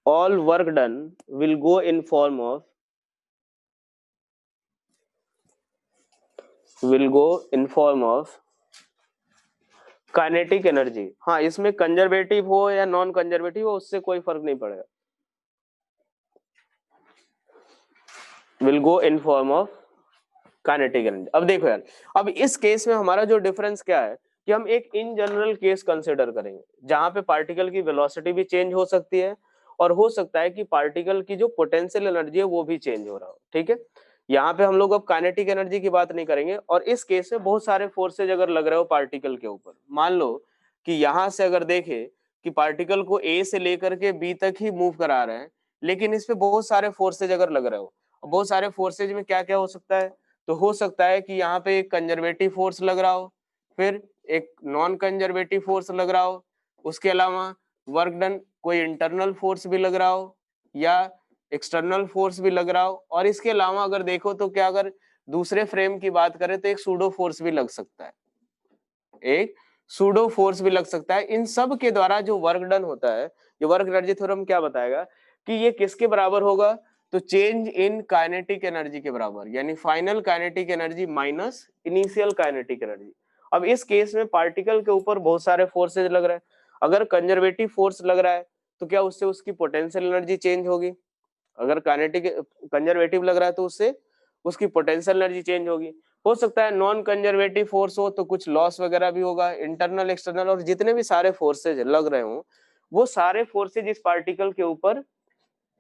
all work done will go in form of, will go in form of kinetic energy. हाँ, इसमें कंजर्वेटिव हो या नॉन कंजर्वेटिव हो उससे कोई फर्क नहीं पड़ेगा, will go in form of kinetic energy. अब देखो यार, अब इस केस में हमारा जो डिफरेंस क्या है कि हम एक इन जनरल केस कंसिडर करेंगे जहां पे पार्टिकल की वेलोसिटी भी चेंज हो सकती है और हो सकता है कि पार्टिकल की जो पोटेंशियल एनर्जी है वो भी चेंज हो रहा हो। ठीक है, यहाँ पे हम लोग अब काइनेटिक एनर्जी की बात नहीं करेंगे। और इस केस में बहुत सारे फोर्सेज अगर लग रहे हो पार्टिकल के ऊपर, मान लो कि यहाँ से अगर देखे कि पार्टिकल को ए से लेकर के बी तक ही मूव करा रहे हैं, लेकिन इस पे बहुत सारे फोर्सेज अगर लग रहे हो, बहुत सारे फोर्सेज में क्या क्या हो सकता है, तो हो सकता है कि यहाँ पे एक कंजर्वेटिव फोर्स लग रहा हो, फिर एक नॉन कंजर्वेटिव फोर्स लग रहा हो, उसके अलावा वर्क डन कोई इंटरनल फोर्स भी लग रहा हो या एक्सटर्नल फोर्स भी लग रहा हो, और इसके अलावा अगर देखो तो क्या, अगर दूसरे फ्रेम की बात करें तो एक सूडो फोर्स भी लग सकता है, एक सूडो फोर्स भी लग सकता है। इन सब के द्वारा जो वर्क डन होता है, ये वर्क एनर्जी थ्योरम क्या बताएगा कि ये किसके बराबर होगा, तो चेंज इन काइनेटिक एनर्जी के बराबर, यानी final kinetic energy minus initial kinetic energy. अब इस केस में पार्टिकल के ऊपर बहुत सारे फोर्सेज लग रहे हैं, अगर कंजर्वेटिव फोर्स लग रहा है तो क्या उससे उसकी पोटेंशियल एनर्जी चेंज होगी, अगर काइनेटिक कंजर्वेटिव लग रहा है तो उससे उसकी पोटेंशियल एनर्जी चेंज होगी। हो सकता है नॉन कंजर्वेटिव फोर्स हो तो कुछ लॉस वगैरह भी होगा, इंटरनल एक्सटर्नल, और जितने भी सारे फोर्सेज लग रहे हो वो सारे फोर्सेज इस पार्टिकल के ऊपर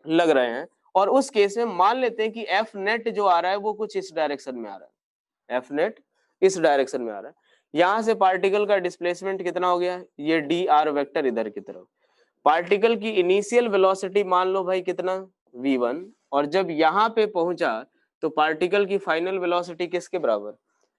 लग रहे हैं। और उस केस में मान लेते हैं कि एफ नेट जो आ रहा है वो कुछ इस डायरेक्शन में आ रहा है, एफ नेट इस डायरेक्शन में आ रहा है। यहां से पार्टिकल का डिस्प्लेसमेंट कितना हो गया, ये डी आर वेक्टर इधर की तरफ। पार्टिकल की इनिशियल वेलोसिटी मान लो भाई कितना, v1, और जब यहाँ पे पहुंचा तो पार्टिकल की फाइनल वेलोसिटी किसके बराबर,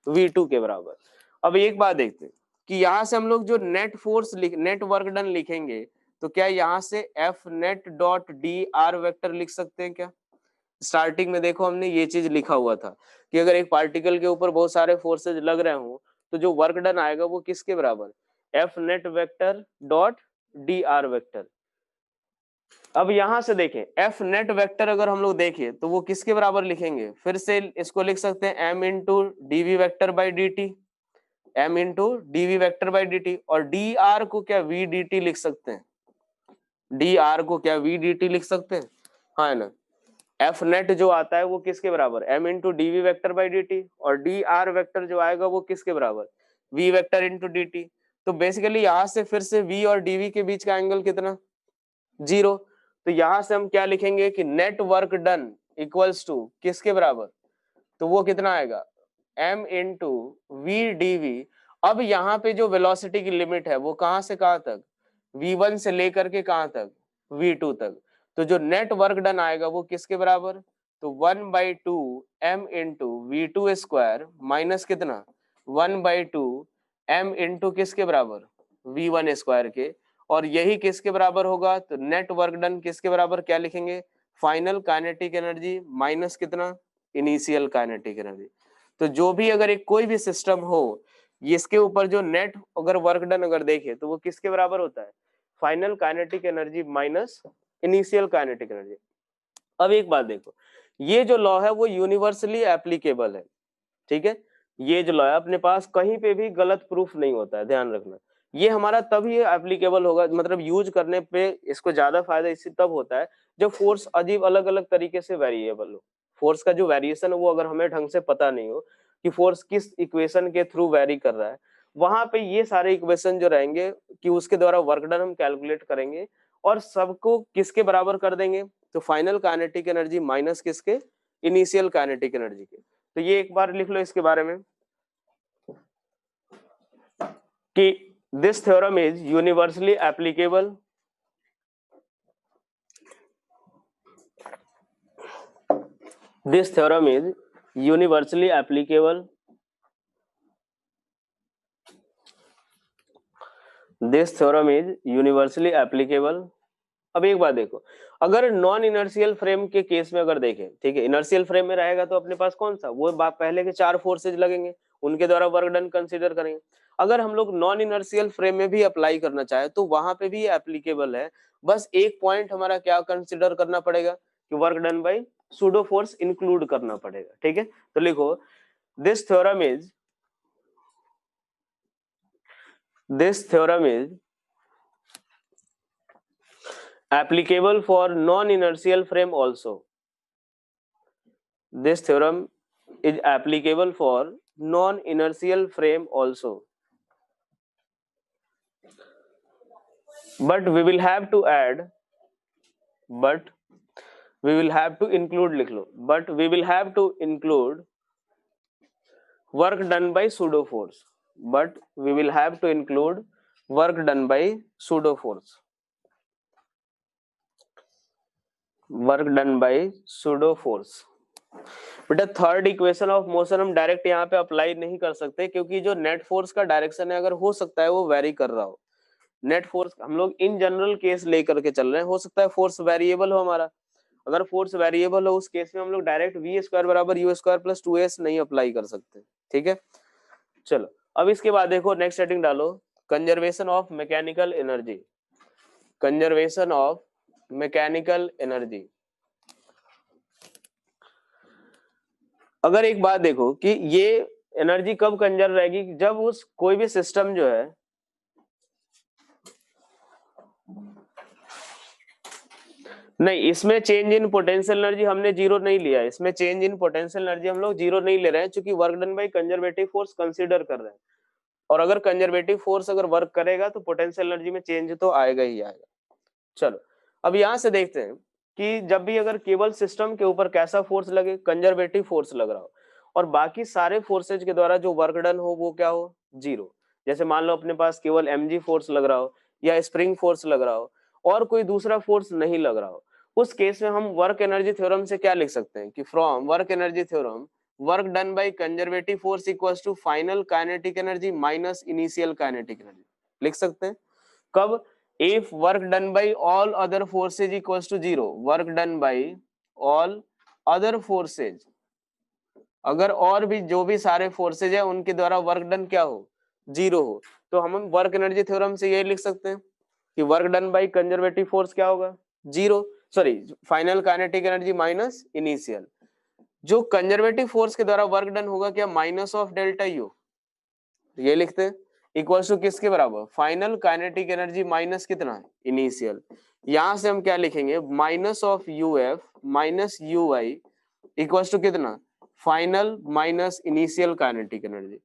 v2 के बराबर। अब एक बात देखते हैं कि यहाँ से हम लोग जो net force net work done लिखेंगे तो क्या यहाँ से F net dot D R vector लिख सकते हैं क्या। स्टार्टिंग में देखो हमने ये चीज लिखा हुआ था कि अगर एक पार्टिकल के ऊपर बहुत सारे फोर्सेज लग रहे हो तो जो वर्क डन आएगा वो किसके बराबर, F net vector dot D R vector. अब यहां से देखें एफ नेट वेक्टर अगर हम लोग देखें तो वो किसके बराबर लिखेंगे, फिर से इसको लिख सकते हैं M into D V vector by D T, M into D V vector by D T, और डी आर को क्या वी डी टी लिख सकते हैं, डी आर को क्या वी डी टी लिख सकते हैं, हाँ ना। एफ नेट जो आता है वो किसके बराबर, M into D V vector by D T, और डी आर वेक्टर जो आएगा वो किसके बराबर, V vector into D T. तो बेसिकली यहां से फिर से वी और डीवी के बीच का एंगल कितना, 0। तो यहां से हम क्या लिखेंगे कि net work done equals to किसके बराबर, तो वो कितना आएगा, m into V D V. अब यहाँ पे जो वेलोसिटी की लिमिट है वो कहाँ से कहाँ तक, v1 से लेकर के कहाँ तक, v2 तक। तो जो नेट वर्क डन आएगा वो किसके बराबर, तो 1/2 m into V two square minus कितना 1/2 m इंटू किसके बराबर v1 स्क्वायर के। और यही किसके बराबर होगा, तो नेट वर्क डन किसके बराबर, क्या लिखेंगे, फाइनल काइनेटिक एनर्जी माइनस कितना इनिशियल काइनेटिक एनर्जी। तो जो भी अगर एक कोई भी सिस्टम हो, इसके ऊपर जो नेट अगर वर्क डन अगर देखे तो वो किसके बराबर होता है, final kinetic energy minus initial kinetic energy. अब एक बात देखो, ये जो लॉ है वो यूनिवर्सली एप्लीकेबल है, ठीक है। ये जो लॉ है अपने पास कहीं पे भी गलत प्रूफ नहीं होता है, ध्यान रखना। ये हमारा तभी एप्लीकेबल होगा, मतलब यूज करने पे इसको ज्यादा फायदा इससे तब होता है जब फोर्स अजीब अलग अलग तरीके से वेरिएबल हो। फोर्स का जो वेरिएशन है वो अगर हमें ढंग से पता नहीं हो कि फोर्स किस इक्वेशन के थ्रू वेरी कर रहा है, वहां पे ये सारे इक्वेशन जो रहेंगे कि उसके द्वारा वर्क डन हम कैलकुलेट करेंगे और सबको किसके बराबर कर देंगे, तो फाइनल काइनेटिक एनर्जी माइनस किसके, इनिशियल काइनेटिक एनर्जी के। तो ये एक बार लिख लो इसके बारे में कि this theorem is universally applicable, this theorem is universally applicable, this theorem is universally applicable. अब एक बात देखो, अगर नॉन इनर्शियल फ्रेम के केस में अगर देखें, ठीक है, इनर्शियल फ्रेम में रहेगा तो अपने पास कौन सा, वो पहले के 4 फोर्सेज लगेंगे, उनके द्वारा वर्क डन कंसीडर करेंगे। अगर हम लोग नॉन इनर्शियल फ्रेम में भी अप्लाई करना चाहे तो वहां पे भी एप्लीकेबल है, बस एक पॉइंट हमारा क्या कंसीडर करना पड़ेगा कि work done bye pseudo force include करना पड़ेगा, ठीक है। तो लिखो this theorem is, this theorem is applicable for non-inertial frame also. This theorem is applicable for non-inertial frame also. But we will have to add, but we will have to include, लिख लो, but we will have to include work done by pseudo force. But we will have to include work done by pseudo force. Work done by pseudo force. बेटा थर्ड इक्वेशन ऑफ मोशन हम डायरेक्ट यहाँ पे अप्लाई नहीं कर सकते क्योंकि जो नेट फोर्स का डायरेक्शन है अगर हो सकता है वो वेरी कर रहा हो। नेट फोर्स हम लोग इन जनरल केस लेकर के चल रहे हैं, हो सकता है फोर्स वेरिएबल हो हमारा। अगर फोर्स वेरिएबल हो उस केस में हम लोग डायरेक्ट वी स्क्वायर बराबर यू स्क्वायर प्लस 2s नहीं अप्लाई कर सकते, ठीक है। चलो अब इसके बाद देखो नेक्स्ट सेटिंग डालो, conservation of mechanical energy, conservation of mechanical energy. अगर एक बात देखो कि ये एनर्जी कब कंजर्व रहेगी, जब उस कोई भी सिस्टम जो है नहीं, इसमें चेंज इन पोटेंशियल एनर्जी हमने जीरो नहीं लिया है, इसमें चेंज इन पोटेंशियल एनर्जी हम लोग जीरो नहीं ले रहे हैं क्योंकि work done by conservative force consider कर रहे हैं। और अगर कंजर्वेटिव फोर्स अगर वर्क करेगा तो पोटेंशियल एनर्जी में चेंज तो आएगा ही आएगा। चलो अब यहां से देखते हैं कि जब भी अगर केवल सिस्टम के ऊपर कैसा फोर्स लगे, कंजर्वेटिव फोर्स लग रहा हो और बाकी सारे फोर्सेज के द्वारा जो वर्क डन हो वो क्या हो, जीरो। जैसे मान लो अपने पास केवल mg फोर्स लग रहा हो या स्प्रिंग फोर्स लग रहा हो और कोई दूसरा फोर्स नहीं लग रहा हो, उस केस में हम वर्क एनर्जी थ्योरम से क्या लिख सकते हैं कि from work energy theorem work done by conservative force equals to final kinetic energy minus initial kinetic energy लिख सकते हैं। कब, if work done by all other forces equals to zero, work done by all other forces, अगर और भी जो भी सारे फोर्सेज है उनके द्वारा वर्क डन क्या हो, जीरो हो, तो हम वर्क एनर्जी थ्योरम से ये लिख सकते हैं कि work done by conservative force क्या होगा, zero, sorry final kinetic energy minus initial. जो कंजर्वेटिव फोर्स के द्वारा वर्क डन होगा क्या, माइनस ऑफ डेल्टा यू, ये लिखते हैं इक्वल्स टू किसके बराबर, फाइनल काइनेटिक एनर्जी माइनस कितना इनिशियल। यहां से हम क्या लिखेंगे, minus of u f minus u i equals to कितना, final minus initial kinetic energy.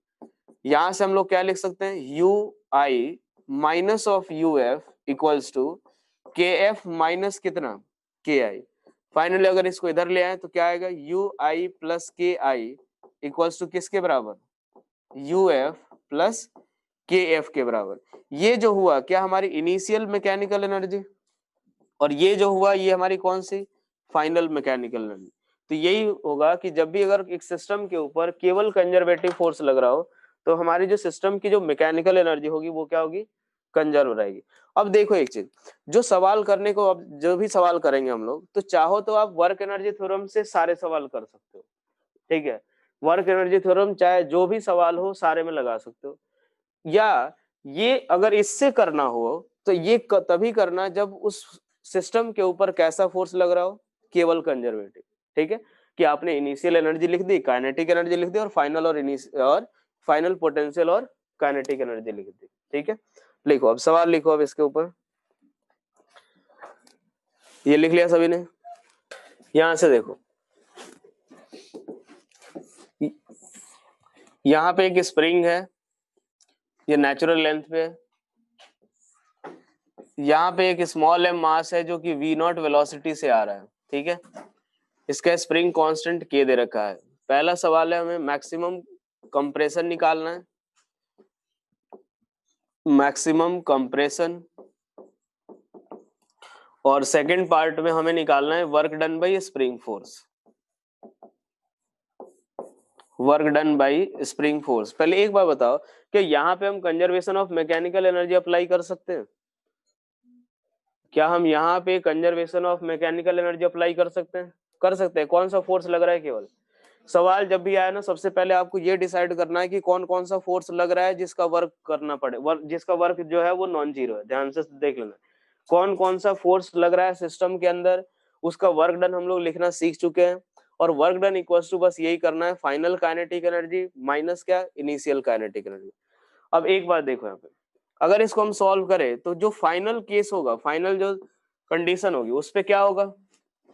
यहां से हम लोग क्या लिख सकते हैं, u i minus of u f equals to k f minus कितना के आई। फाइनली अगर इसको इधर ले आए तो क्या आएगा, यू आई प्लस के आई इक्वल्स टू किसके बराबर, यूएफ प्लस के एफ के बराबर। ये जो हुआ क्या हमारी इनिशियल मैकेनिकल एनर्जी, और ये जो हुआ ये हमारी कौन सी, फाइनल मैकेनिकल एनर्जी। तो यही होगा कि जब भी अगर एक सिस्टम के ऊपर केवल कंजर्वेटिव फोर्स लग रहा हो तो हमारी जो सिस्टम की जो मैकेनिकल एनर्जी होगी वो क्या होगी, कंजर्व रहेगी। अब देखो एक चीज, जो सवाल करने को, अब जो भी सवाल करेंगे हम लोग, तो चाहो तो आप वर्क एनर्जी थ्योरम से सारे सवाल कर सकते हो, ठीक है। वर्क एनर्जी थ्योरम चाहे जो भी सवाल हो सारे में लगा सकते हो, या ये अगर इससे करना हो तो ये तभी करना जब उस सिस्टम के ऊपर कैसा फोर्स लग रहा हो, केवल कंजर्वेटिव, ठीक है। कि आपने इनिशियल एनर्जी लिख दी, काइनेटिक एनर्जी लिख दी, और फाइनल और फाइनल पोटेंशियल और काइनेटिक एनर्जी लिख दी, ठीक है। लिखो अब सवाल लिखो अब इसके ऊपर, ये लिख लिया सभी ने। यहां से देखो, यहां पे एक स्प्रिंग है, ये नेचुरल लेंथ पे है, यहाँ पे एक स्मॉल एम मास है जो कि v नॉट वेलोसिटी से आ रहा है, ठीक है। इसका स्प्रिंग कांस्टेंट k दे रखा है। पहला सवाल है हमें मैक्सिमम कंप्रेशन निकालना है, मैक्सिमम कंप्रेशन, और सेकंड पार्ट में हमें निकालना है work done by spring force, work done by spring force. पहले एक बार बताओ कि यहाँ पे हम conservation of mechanical energy apply कर सकते हैं, क्या हम यहाँ पे conservation of mechanical energy apply कर सकते हैं, कर सकते हैं। कौन सा फोर्स लग रहा है, केवल सवाल जब भी आया ना सबसे पहले आपको ये डिसाइड करना है कि कौन कौन सा फोर्स लग रहा है जिसका वर्क करना पड़े, जिसका वर्क जो है वो नॉन जीरो है। ध्यान से देख लेना कौन कौन सा फोर्स लग रहा है सिस्टम के अंदर, उसका वर्क डन हम लोग लिखना सीख चुके हैं। और वर्क डन इक्वल्स टू बस यही करना है, फाइनल काइनेटिक एनर्जी माइनस क्या, इनिशियल काइनेटिक एनर्जी। अब एक बात देखो यहाँ पे, अगर इसको हम सॉल्व करें तो जो फाइनल केस होगा, फाइनल जो कंडीशन होगी उस पे क्या होगा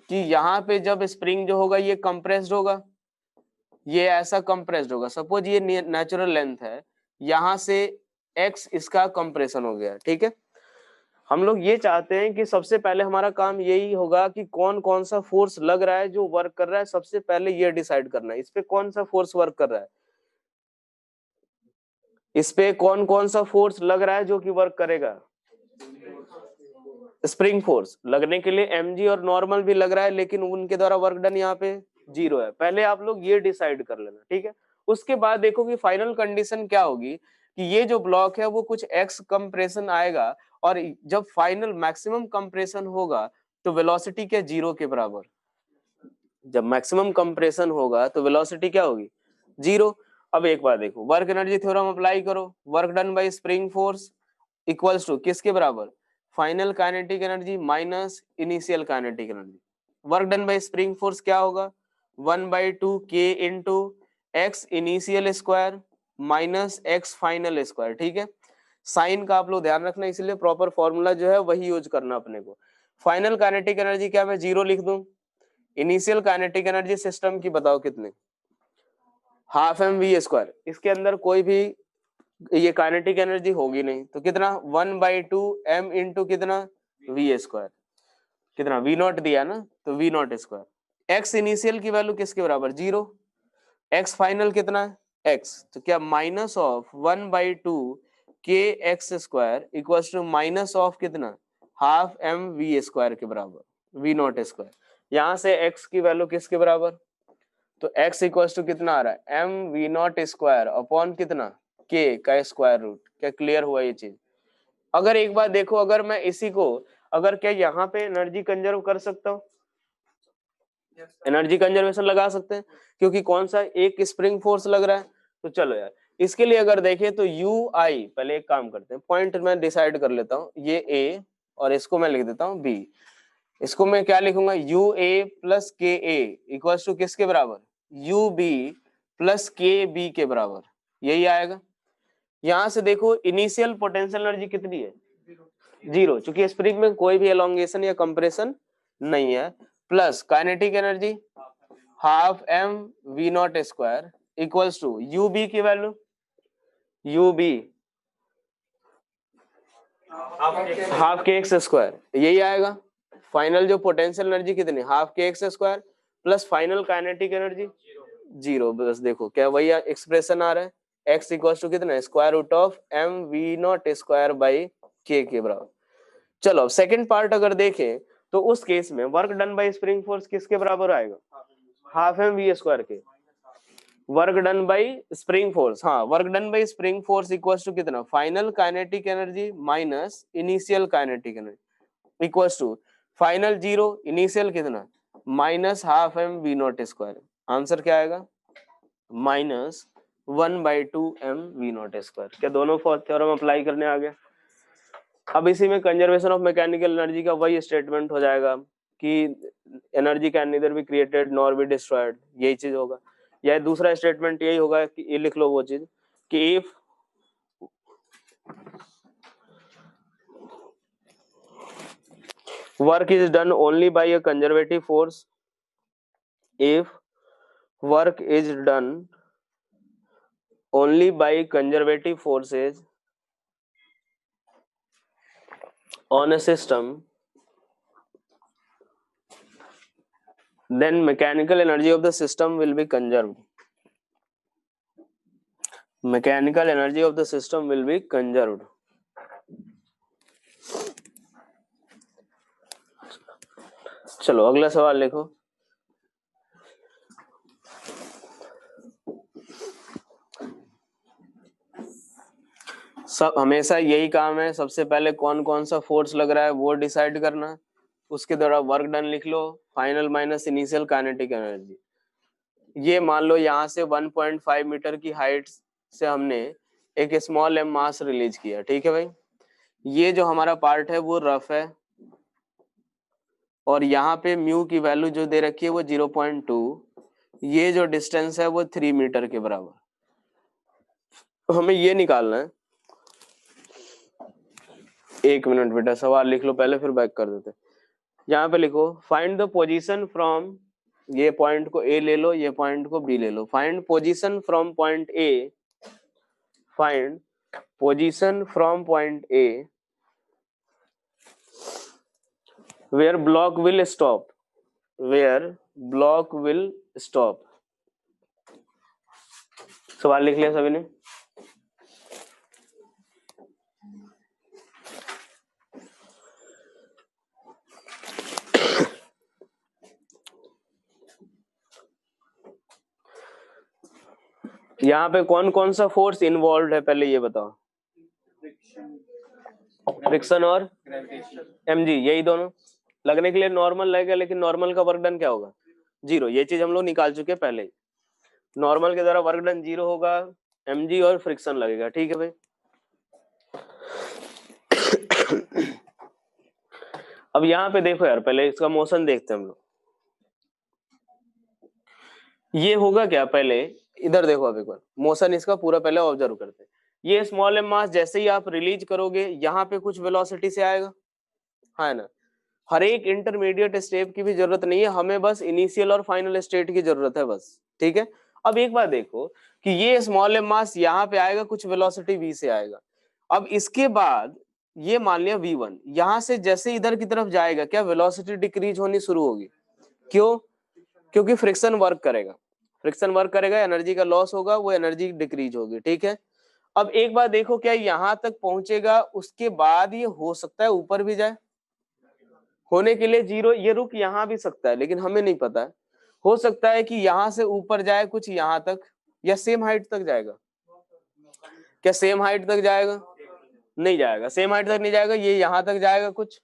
कि यहाँ पे जब स्प्रिंग जो होगा ये कंप्रेस्ड होगा, ये ऐसा कंप्रेस्ड होगा। सपोज ये नेचुरल लेंथ है, यहाँ से x इसका कंप्रेशन हो गया, ठीक है। हम लोग ये चाहते हैं कि सबसे पहले हमारा काम यही होगा कि कौन कौन सा फोर्स लग रहा है जो वर्क कर रहा है, सबसे पहले ये डिसाइड करना है इस पे कौन सा फोर्स वर्क कर रहा है, इस पे कौन कौन सा फोर्स लग रहा है जो कि वर्क करेगा, स्प्रिंग फोर्स। लगने के लिए mg और नॉर्मल भी लग रहा है लेकिन उनके द्वारा वर्क डन यहाँ पे जीरो है। पहले आप लोग ये डिसाइड कर लेना, ठीक है। उसके बाद देखो कि फाइनल कंडीशन क्या होगी कि ये जो ब्लॉक है वो कुछ x कंप्रेशन आएगा, और जब फाइनल मैक्सिमम कंप्रेशन होगा तो वेलोसिटी क्या, जीरो के बराबर। जब मैक्सिमम कंप्रेशन होगा तो वेलोसिटी क्या होगी, जीरो। अब एक बार देखो, वर्क एनर्जी थ्योरम अप्लाई करो, work done by spring force equals to किसके बराबर, final kinetic energy minus initial kinetic energy. Work done by spring force क्या होगा, 1/2 k into X initial square minus x final square, ठीक है। साइन का आप लोग ध्यान रखना, इसलिए प्रॉपर फॉर्मूला जो है वही यूज करना अपने को। फाइनल काइनेटिक एनर्जी क्या मैं जीरो लिख दूं, इनिशियल काइनेटिक एनर्जी सिस्टम की बताओ कितनी, हाफ एम वी स्क्वायर। इसके अंदर कोई भी ये काइनेटिक एनर्जी होगी नहीं तो कितना, 1/2 m इंटू कितना, वी स्क्वायर, कितना वी नॉट दिया ना तो V not square. X initial की वैल्यू किसके बराबर, जीरो, एक्स फाइनल कितना है x, तो क्या माइनस ऑफ 1/2 के X square equal to minus of कितना, हाफ एम वी स्क्वायर के बराबर, वी नॉट स्क्वायर। यहां से x की वैल्यू किसके बराबर, तो x इक्वल टू कितना आ रहा है, M we not square upon कितना, k का स्क्वायर रूट। क्या क्लियर हुआ ये चीज। अगर एक बार देखो, अगर मैं इसी को, अगर क्या यहाँ पे एनर्जी कंजर्व कर सकता हूँ, एनर्जी कंजर्वेशन लगा सकते हैं क्योंकि कौन सा एक स्प्रिंग फोर्स लग रहा है। तो चलो यार इसके लिए अगर देखें तो यू आई, पहले एक काम करते हैं, पॉइंट मैं डिसाइड कर लेता हूँ, ये ए और इसको मैं लिख देता हूँ बी। इसको मैं क्या लिखूंगा, यू ए प्लस के ए इक्वल टू किसके बराबर, यू बी प्लस के बी के बराबर, यही आएगा। यहां से देखो इनिशियल पोटेंशियल एनर्जी कितनी है, जीरो, चूंकि स्प्रिंग में कोई भी एलोंगेशन या कंप्रेशन नहीं है, plus kinetic energy half M we not square equals to U B की वैल्यू, यू बी हाफ के एक्स स्क्वायर, यही आएगा। फाइनल जो पोटेंशियल एनर्जी कितनी, हाफ के X square plus final kinetic energy 0। बस देखो क्या वही एक्सप्रेशन आ रहा है, x इक्वल टू कितना, square root of M we not square by K बराबर। चलो अब सेकंड पार्ट अगर देखें तो उस केस में work done by spring force किसके बराबर आएगा, हाफ एम वी स्क्वायर के। Work done by spring force, हाँ work done by spring force equals to कितना, final kinetic energy minus initial kinetic energy equals to final 0, initial कितना minus half M we not square. Answer क्या आएगा, -1/2 एम वी नॉट स्क्वायर। क्या दोनों थ्योरम अप्लाई करने आ गए। अब इसी में कंजर्वेशन ऑफ मैकेनिकल एनर्जी का वही स्टेटमेंट हो जाएगा कि energy can neither be created nor be destroyed, यही चीज होगा। या दूसरा स्टेटमेंट यही होगा कि ये लिख लो वो चीज कि if work is done only by a conservative force, if work is done only by conservative forces on a system, then mechanical energy of the system will be conserved. Mechanical energy of the system will be conserved. चलो अगला सवाल लिखो। सब हमेशा यही काम है, सबसे पहले कौन कौन सा फोर्स लग रहा है वो डिसाइड करना, उसके द्वारा वर्क डन लिख लो, final minus initial kinetic energy. ये मान लो यहाँ से 1.5 मीटर की हाइट से हमने एक स्मॉल एम मास रिलीज किया, ठीक है भाई। ये जो हमारा पार्ट है वो रफ है और यहाँ पे म्यू की वैल्यू जो दे रखी है वो 0.2, ये जो डिस्टेंस है वो 3 मीटर के बराबर। हमें ये निकालना है। एक मिनट बेटा, सवाल लिख लो पहले फिर बैक कर देते। यहाँ पे लिखो फाइंड द पोजीशन फ्रॉम, ये पॉइंट को ए ले लो, ये पॉइंट को बी ले लो। Find position from point A, find position from point A where block will stop, where block will stop। सवाल लिख लिया सभी ने। यहाँ पे कौन कौन सा फोर्स इन्वॉल्व है पहले ये बताओ। फ्रिक्शन और mg, यही दोनों लगने के लिए नॉर्मल लगेगा, लेकिन नॉर्मल का वर्क डन क्या होगा, 0। ये चीज हम लोग निकाल चुके हैं पहले ही। नॉर्मल के द्वारा वर्क डन 0 होगा, mg और फ्रिक्शन लगेगा, ठीक है भाई। अब यहाँ पे देखो यार, पहले इसका मोशन देखते हैं हम लोग। ये होगा क्या, पहले इधर देखो, अब एक बार मोशन इसका पूरा पहले ऑब्जर्व करते हैं। ये स्मॉल एम मास जैसे ही आप रिलीज करोगे यहाँ पे कुछ वेलोसिटी से आएगा, है ना। हर एक इंटरमीडिएट स्टेप की भी जरूरत नहीं है, हमें बस इनिशियल और फाइनल स्टेट की जरूरत है बस, ठीक है। अब एक बार देखो कि ये स्मॉल एम मास यहाँ पे आएगा, कुछ वेलोसिटी v से आएगा। अब इसके बाद ये मान लिया v1, यहाँ से जैसे इधर की तरफ जाएगा क्या वेलोसिटी डिक्रीज होनी शुरू होगी। क्यों, क्योंकि फ्रिक्शन वर्क करेगा, फ्रिक्शन वर्क करेगा, एनर्जी का लॉस होगा, वो एनर्जी डिक्रीज होगी, ठीक है। अब एक बार देखो क्या यहाँ तक पहुंचेगा, उसके बाद ये हो सकता है ऊपर भी जाए, होने के लिए 0, ये रुक यहाँ भी सकता है लेकिन हमें नहीं पता है। हो सकता है कि यहाँ से ऊपर जाए कुछ यहाँ तक, या सेम हाइट तक जाएगा। क्या सेम हाइट तक जाएगा, नहीं जाएगा, सेम हाइट तक नहीं जाएगा, ये यहाँ तक जाएगा कुछ,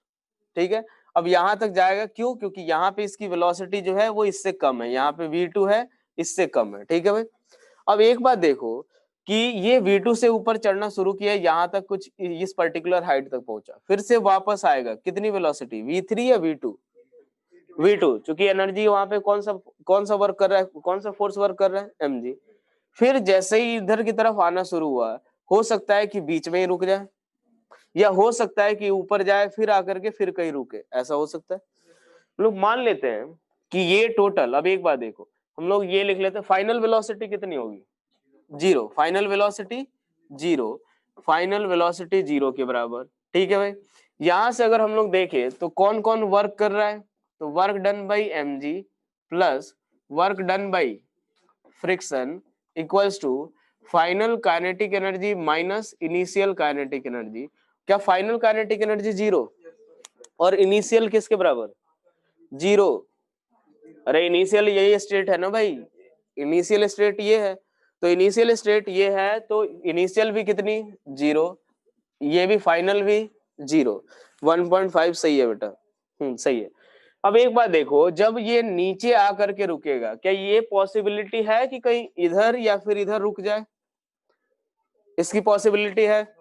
ठीक है। अब यहाँ तक जाएगा क्यों, क्योंकि यहाँ पे इसकी वेलोसिटी जो है वो इससे कम है, यहाँ पे v2 है, इससे कम है, ठीक है भाई। अब एक बात देखो कि ये v2 से ऊपर चढ़ना शुरू किया, यहाँ तक कुछ इस पर्टिकुलर हाइट तक पहुंचा, फिर से वापस आएगा, कितनी वेलोसिटी, v3 या v2, v2, क्योंकि एनर्जी वहां पे कौन सा वर्क कर रहा है, कौन सा फोर्स वर्क कर रहा है, mg। फिर जैसे ही इधर की तरफ आना शुरू हुआ, हो सकता है कि बीच में ही रुक जाए, या हो सकता है कि ऊपर जाए फिर आकर के फिर कहीं रुके, ऐसा हो सकता है। लोग मान लेते हैं कि ये टोटल, अब एक बार देखो हम लोग ये लिख लेते हैं, फाइनल वेलोसिटी कितनी होगी, 0, फाइनल वेलोसिटी 0, फाइनल वेलोसिटी 0 के बराबर, ठीक है भाई। यहां से अगर हम लोग देखें तो कौन कौन वर्क कर रहा है, तो work done by mg plus work done by friction equals to final kinetic energy minus initial kinetic energy. क्या फाइनल काइनेटिक एनर्जी 0 और इनिशियल किसके बराबर? 0। अरे इनिशियल यही स्टेट है ना भाई, इनिशियल स्टेट ये है, तो इनिशियल स्टेट ये है तो इनिशियल भी कितनी? 0, ये भी फाइनल भी 0। 1.5 सही है बेटा, सही है। अब एक बात देखो, जब ये नीचे आकर के रुकेगा, क्या ये पॉसिबिलिटी है कि कहीं इधर या फिर इधर रुक जाए? इसकी पॉसिबिलिटी है?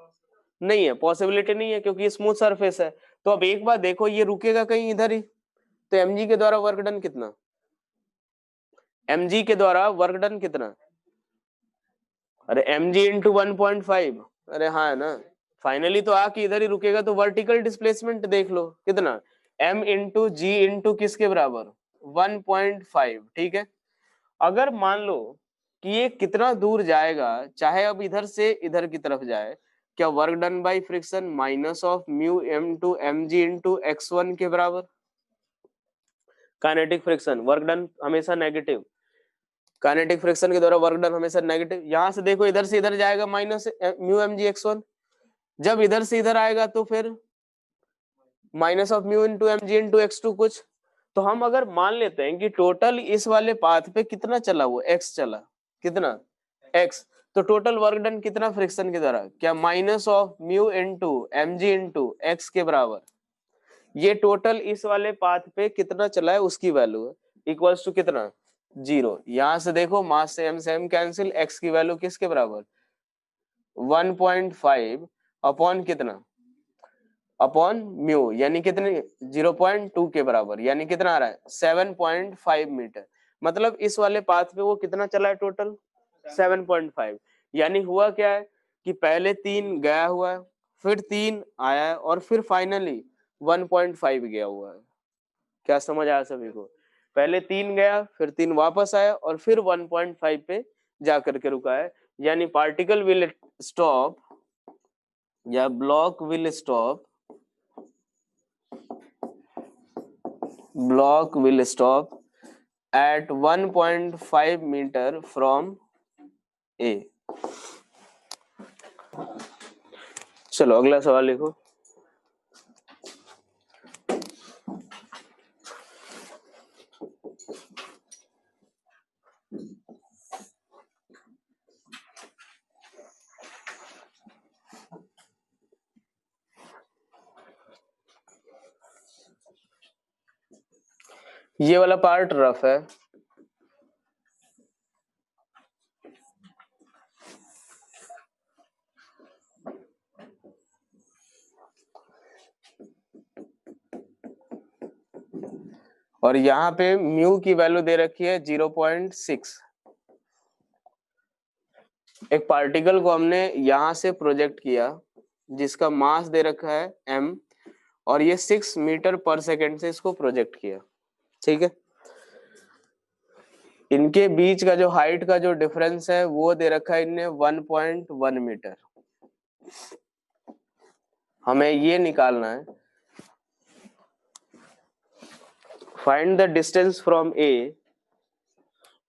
नहीं है, पॉसिबिलिटी नहीं है, क्योंकि ये स्मूथ सरफेस है। तो अब एक बात देखो, ये रुकेगा कहीं इधर ही, तो mg के द्वारा वर्क डन कितना? mg के द्वारा वर्क डन कितना? अरे mg इंटू 1.5, अरे हाँ है ना, फाइनली तो आके इधर ही रुकेगा, तो वर्टिकल डिस्प्लेसमेंट देख लो कितना, m इंटू जी इंटू किसके बराबर? 1.5। ठीक है, अगर मान लो कि ये कितना दूर जाएगा, चाहे अब इधर से इधर की तरफ जाए, क्या work done by friction minus of mu m टू एम जी इंटू x1 के बराबर? काइनेटिक फ्रिक्शन वर्क डन हमेशा नेगेटिव, काइनेटिक फ्रिक्शन के द्वारा वर्क डन हमेशा नेगेटिव। यहां से देखो, इधर से इधर जाएगा माइनस म्यू एम जी x1, जब इधर से इधर आएगा तो फिर minus of mu into M G into x2 कुछ। तो हम अगर मान लेते हैं कि टोटल इस वाले पाथ पे कितना चला, वो x चला, कितना? x, तो टोटल वर्क डन कितना फ्रिक्शन के द्वारा? क्या minus of mu into M G into X के बराबर? ये टोटल इस वाले पाथ पे कितना चला है उसकी वैल्यू है, इक्वल्स टू कितना? 0। यहां से देखो मास से m कैंसिल, x की वैल्यू किसके बराबर? 1.5 अपॉन कितना? अपॉन म्यू, यानी कितने? 0.2 के बराबर, यानी कितना आ रहा है? 7.5 मीटर। मतलब इस वाले पाथ पे वो कितना चला है टोटल? 7.5। यानी हुआ क्या है कि पहले 3 गया हुआ है, फिर 3 आया है, और फिर फाइनली 1.5 गया हुआ है। क्या समझ आया सभी को? पहले 3 गया, फिर 3 वापस आया, और फिर 1.5 पे जाकर के रुका है। यानी पार्टिकल विल स्टॉप या block will stop, block will stop at 1.5 meter from A। चलो अगला सवाल लिखो। ये वाला पार्ट रफ है, और यहाँ पे म्यू की वैल्यू दे रखी है 0.6। एक पार्टिकल को हमने यहां से प्रोजेक्ट किया जिसका मास दे रखा है m, और ये 6 मीटर पर सेकेंड से इसको प्रोजेक्ट किया। ठीक है, इनके बीच का जो हाइट का जो डिफरेंस है वो दे रखा है इनने 1.1 मीटर। हमें ये निकालना है, फाइंड द डिस्टेंस फ्रॉम ए।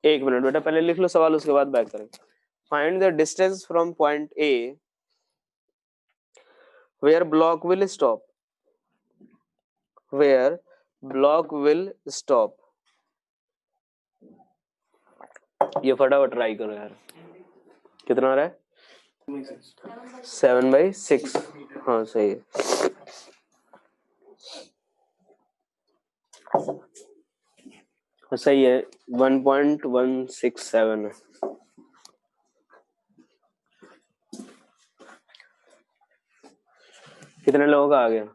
एक मिनट बेटा, पहले लिख लो सवाल, उसके बाद बैक करेंगे। Find the distance from point A where block will stop, where block will stop. ये फटाफट ट्राई करो यार, कितना आ रहा है? 7/6। हाँ सही है। सही है, 1.167 है। कितने लोगों का आ गया?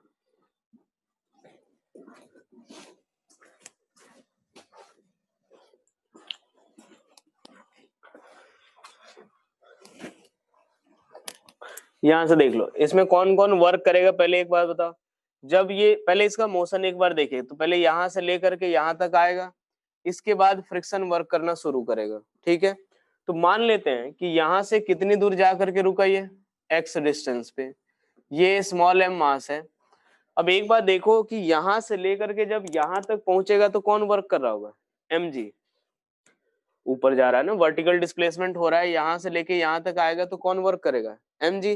यहां से देख लो इसमें कौन कौन वर्क करेगा। पहले एक बात बताओ, जब ये पहले इसका मोशन एक बार देखे तो पहले यहां से लेकर के यहां तक आएगा, इसके बाद फ्रिक्शन वर्क करना शुरू करेगा। ठीक है, तो मान लेते हैं कि यहां से कितनी दूर जा करके रुका, ये x डिस्टेंस पे, ये स्मॉल m मास है। अब एक बात देखो कि यहां से लेकर के जब यहां तक पहुंचेगा तो कौन वर्क कर रहा होगा? mg। ऊपर जा रहा है ना, वर्टिकल डिस्प्लेसमेंट हो रहा है, यहां से लेके यहां तक आएगा तो कौन वर्क करेगा, mg।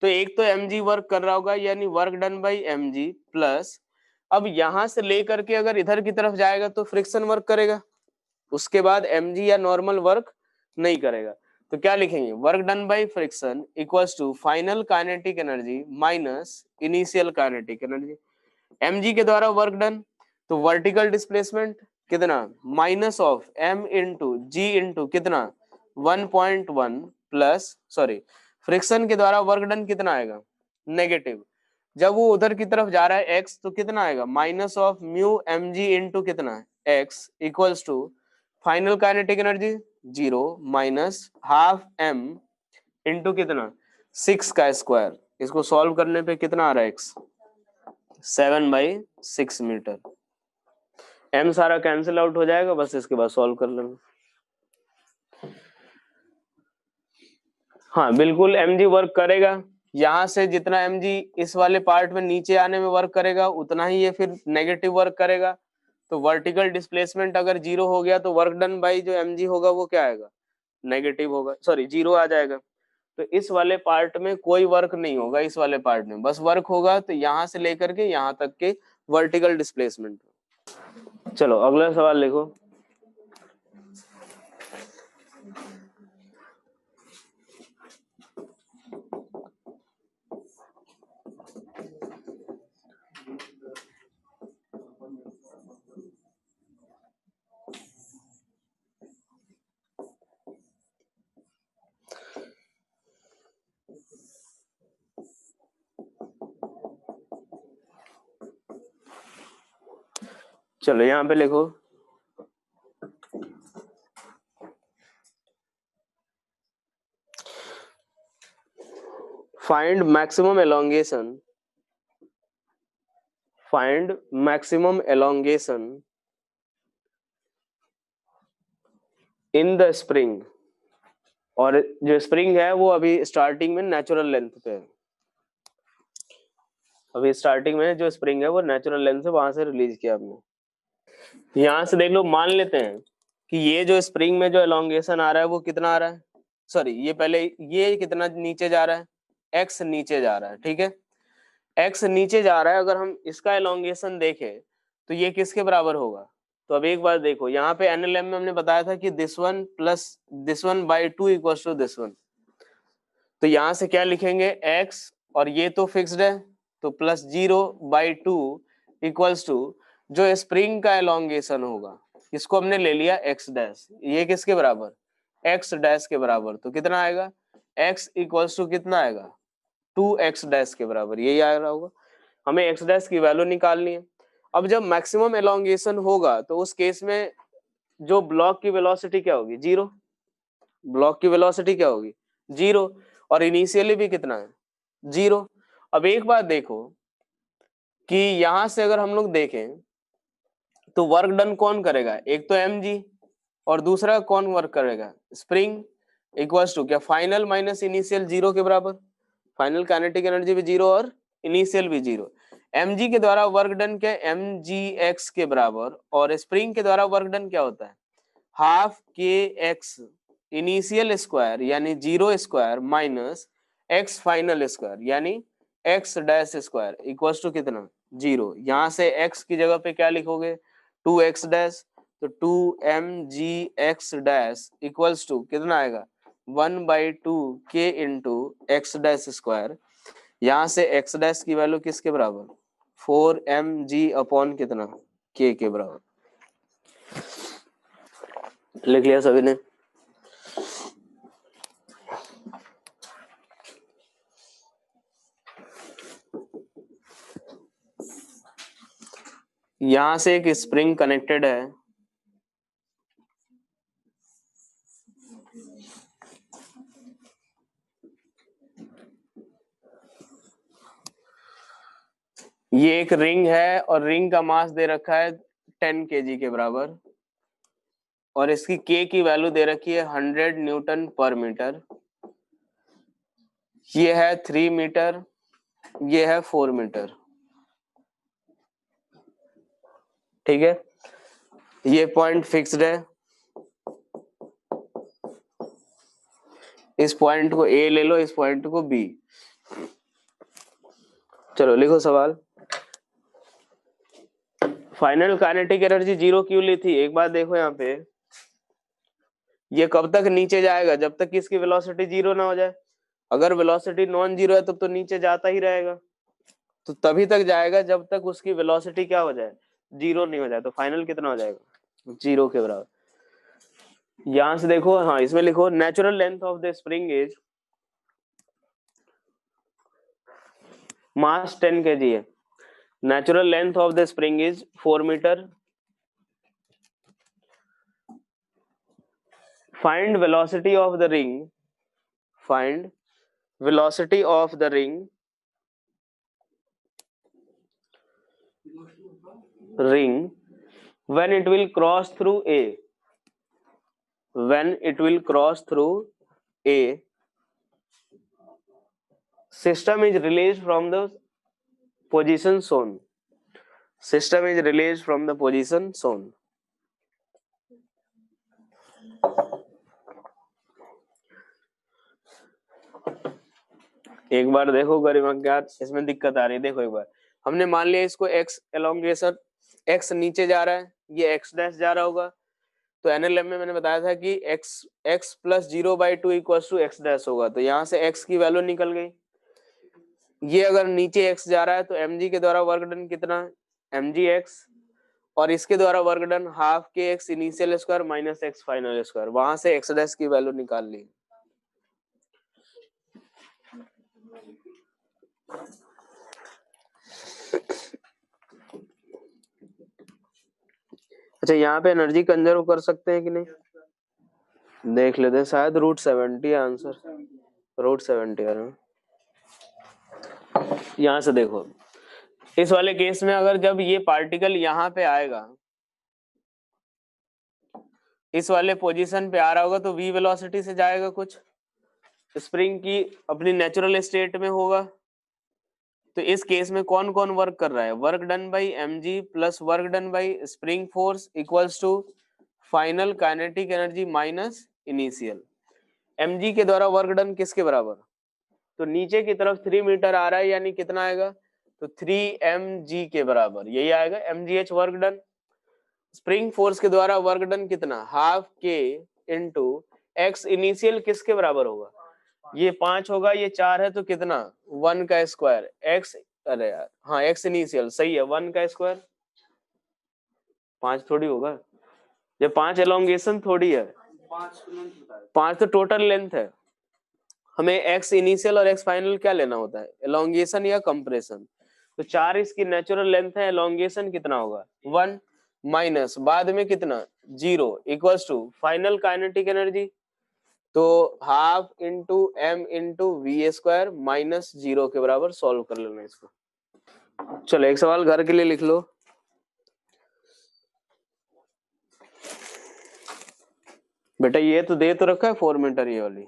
तो एक तो mg वर्क कर रहा होगा, यानी work done by mg plus, अब यहां से लेकर के अगर इधर की तरफ जाएगा तो फ्रिक्शन वर्क करेगा, उसके बाद mg या नॉर्मल वर्क नहीं करेगा। तो क्या लिखेंगे, work done by friction equals to final kinetic energy minus initial kinetic energy. mg के द्वारा वर्क डन, तो वर्टिकल डिस्प्लेसमेंट कितना, minus of m into ji into कितना 1.1 प्लस, सॉरी, फ्रिक्शन के द्वारा वर्क डन कितना आएगा, नेगेटिव। जब वो उधर की तरफ जा रहा है x, तो कितना आएगा, minus of mu M G into कितना x equals to final kinetic energy 0 minus half m into कितना 6 का स्क्वायर। इसको सॉल्व करने पे कितना आ रहा है x, 7/6 मीटर। m सारा कैंसिल आउट हो जाएगा, बस इसके बाद सॉल्व कर लेंगे। हाँ बिल्कुल mg वर्क करेगा, यहाँ से जितना mg इस वाले पार्ट में नीचे आने में वर्क करेगा उतना ही ये फिर नेगेटिव वर्क करेगा। तो वर्टिकल डिस्प्लेसमेंट अगर 0 हो गया तो वर्क डन बाई जो mg होगा वो क्या आएगा, नेगेटिव होगा, सॉरी 0 आ जाएगा। तो इस वाले पार्ट में कोई वर्क नहीं होगा, इस वाले पार्ट में बस वर्क होगा तो यहाँ से लेकर के यहाँ तक के वर्टिकल डिस्प्लेसमेंट। चलो अगला सवाल लिखो। चलो यहाँ पे लिखो, find maximum elongation, find maximum elongation in the spring. और जो स्प्रिंग है वो अभी स्टार्टिंग में नेचुरल लेंथ पे है, अभी स्टार्टिंग में जो स्प्रिंग है वो नेचुरल लेंथ से वहां से रिलीज किया आपने। यहाँ से देख लो, मान लेते हैं कि ये जो स्प्रिंग में जो एलोंगेशन आ रहा है वो कितना आ रहा है, सॉरी ये पहले ये कितना नीचे जा रहा है, एक्स नीचे जा रहा है, ठीक है, एक्स नीचे जा रहा है। अगर हम इसका एलोंगेशन देखें तो ये किसके बराबर होगा, तो अब एक बार देखो, यहाँ पे एनएलएम में हमने बताया था कि this one plus this one by two equal to this one. तो यहाँ से क्या लिखेंगे, x, और ये तो फिक्स्ड है तो प्लस 0/2 इक्वल्स टू जो स्प्रिंग का एलोंगेशन होगा, इसको हमने ले लिया x डैश, ये किसके बराबर, x डैश के बराबर। तो कितना आएगा, x इक्वल्स टू कितना आएगा 2x डैश के बराबर, यही आ रहा होगा। हमें x डैश की वैल्यू निकालनी है। अब जब मैक्सिमम एलोंगेशन होगा तो उस केस में जो ब्लॉक की वेलोसिटी क्या होगी, 0, ब्लॉक की वेलोसिटी क्या होगी 0, और इनिशियली भी कितना है 0। अब एक बात देखो कि यहां से अगर हम लोग देखें तो वर्क डन कौन करेगा, एक तो mg और दूसरा कौन वर्क करेगा, स्प्रिंग, इक्वल्स टू क्या फाइनल माइनस इनिशियल 0 के बराबर, फाइनल काइनेटिक एनर्जी भी 0 और इनिशियल भी 0। mg के द्वारा वर्क डन क्या mgx के बराबर, और स्प्रिंग के द्वारा वर्क डन क्या होता है हाफ के एक्स इनिशियल स्क्वायर यानी 0 square minus x final square यानी x dash square equals to कितना 0। यहाँ से x की जगह पे क्या लिखोगे 2x डैश, तो 2mgx डैश इक्वल्स टू कितना आएगा 1/2 k into x dash square. यहाँ से x डैश की वैल्यू किसके बराबर 4mg अपॉन कितना k के बराबर। लिख लिया सभी ने। यहां से एक स्प्रिंग कनेक्टेड है, ये एक रिंग है और रिंग का मास दे रखा है 10 kg के बराबर, और इसकी k की वैल्यू दे रखी है 100 न्यूटन पर मीटर। ये है 3 मीटर, ये है 4 मीटर, ठीक है, ये पॉइंट फिक्स्ड है। इस पॉइंट को ए ले लो, इस पॉइंट को बी। चलो लिखो सवाल। फाइनल काइनेटिक एनर्जी 0 क्यों ली थी? एक बात देखो यहाँ पे, ये कब तक नीचे जाएगा? जब तक कि इसकी वेलोसिटी 0 ना हो जाए। अगर वेलोसिटी नॉन जीरो है तब तो नीचे जाता ही रहेगा, तो तभी तक जाएगा जब तक उसकी वेलोसिटी क्या हो जाए, 0 नहीं हो जाए। तो फाइनल कितना हो जाएगा? 0 के बराबर। यहां से देखो, हाँ इसमें लिखो natural length of the spring is, mass 10 kg है, natural length of the spring is 4 metre. Find velocity of the ring, find velocity of the ring when it will cross through A, when it will cross through A, system is released from the position shown, system is released from the position shown। एक बार देखो गरिमा क्या इसमें दिक्कत आ रही है। देखो एक बार, हमने मान लिया इसको x एलोंगेशन, x नीचे जा रहा है, ये x डैश जा रहा होगा। तो एनएलएम में मैंने बताया था कि x प्लस 0/2 इक्वल्स टू x डैश होगा। तो यहाँ से x की वैल्यू निकल गई। ये अगर नीचे x जा रहा है तो mg के द्वारा वर्क डन कितना, mg x, और इसके द्वारा वर्क डन हाफ के x initial square minus x final square. वहां से x डैश की वैल्यू निकाल ली। अच्छा, यहाँ पे एनर्जी कंजर्व कर सकते हैं कि नहीं, देख लेते हैं। शायद √70 आंसर, √70 है। यहाँ से देखो, इस वाले केस में अगर जब ये पार्टिकल यहाँ पे आएगा, इस वाले पोजीशन पे आ रहा होगा, तो v वेलोसिटी से जाएगा, कुछ स्प्रिंग की अपनी नेचुरल स्टेट में होगा। तो इस केस में कौन कौन वर्क कर रहा है, work done by mg plus work done by spring force equals to final kinetic energy minus initial. mg के द्वारा वर्क डन किसके बराबर, तो नीचे की तरफ 3 मीटर आ रहा है, यानी कितना आएगा, तो 3mg के बराबर यही आएगा, mgh work done. Spring force के द्वारा वर्क डन कितना, हाफ के इंटू एक्स इनिशियल किसके बराबर होगा, ये 5 होगा, ये 4 है, तो कितना 1 का स्क्वायर एक्स, अरे यार हाँ एक्स इनिशियल सही है, 1 का स्क्वायर, 5 थोड़ी होगा, ये 5 एलोंगेशन थोड़ी है, 5 तो टोटल लेंथ है। हमें एक्स इनिशियल और एक्स फाइनल क्या लेना होता है, एलोंगेशन या कंप्रेशन। तो 4 इसकी नेचुरल लेंथ है, एलोंगेशन कितना होगा 1 माइनस बाद में कितना 0 equals to final kinetic energy, तो half into m into we square minus 0 के बराबर। सॉल्व कर लेना इसको। चलो एक सवाल घर के लिए लिख लो। बेटा ये तो दे तो रखा है 4 मीटर ये वाली,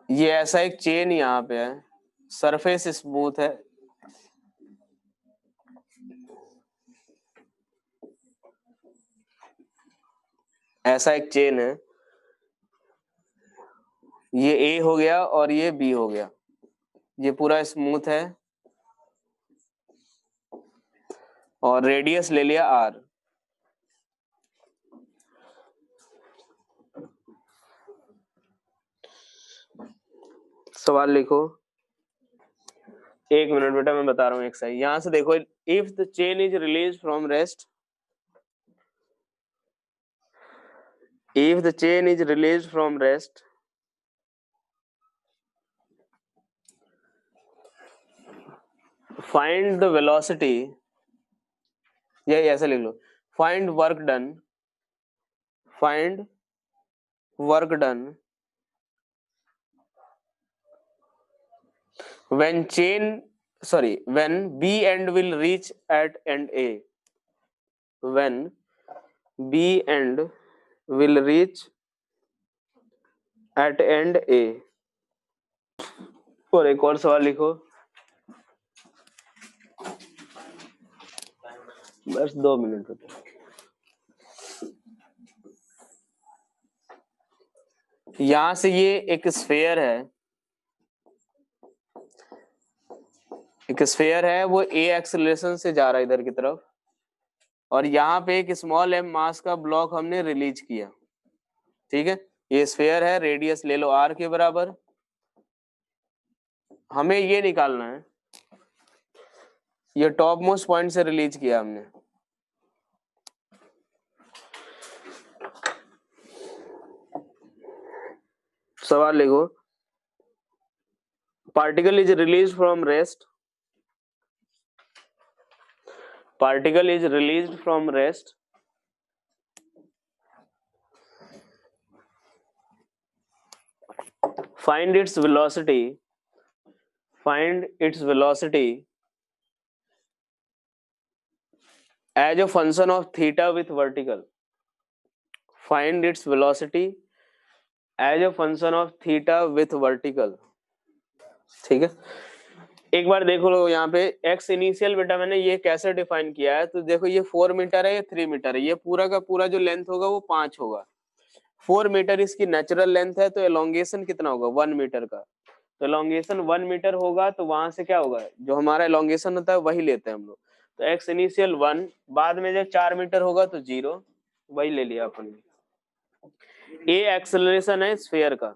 ये ऐसा एक चेन यहाँ पे है, सरफेस स्मूथ है, ऐसा एक चेन है, ये ए हो गया और ये बी हो गया, ये पूरा स्मूथ है और रेडियस ले लिया आर। सवाल लिखो। 1 मिनट बेटा मैं बता रहा हूँ एक्सरसाइज। यहां से देखो, if the chain is release from rest, if the chain is released from rest, find the velocity, यही ऐसे लिख लो, find work done, find work done when chain, sorry, when B end will reach at end A, when B and will reach at end A। और एक और सवाल लिखो, बस 2 मिनट रुको। यहां से ये एक स्फेयर है, वो a एक्सेलरेशन से जा रहा है इधर की तरफ, और यहाँ पे एक स्मॉल m मास का ब्लॉक हमने रिलीज किया। ठीक है, ये स्फेयर है, रेडियस ले लो r के बराबर। हमें ये निकालना है, ये टॉप मोस्ट पॉइंट से रिलीज किया हमने। सवाल लिखो, particle is release from rest, particle is released from rest find its velocity as a function of theta with vertical, find its velocity as a function of theta with vertical। ठीक है, एक बार देखो लो यहाँ पे x इनिशियल बेटा मैंने ये कैसे डिफाइन किया है, तो देखो ये 4 मीटर है, ये 3 मीटर है, ये पूरा का पूरा जो लेंथ होगा वो 5 होगा। 4 मीटर इसकी नेचुरल लेंथ है, तो एलोंगेशन कितना होगा 1 मीटर का, तो एलोंगेशन 1 मीटर होगा, तो वहां से क्या होगा, जो हमारा एलोंगेशन होता है वही लेते हैं हम लोग। तो x इनिशियल 1, बाद में जब 4 मीटर होगा तो 0, वही ले लिया अपन ने। ए एक्सेलरेशन है स्फीयर का,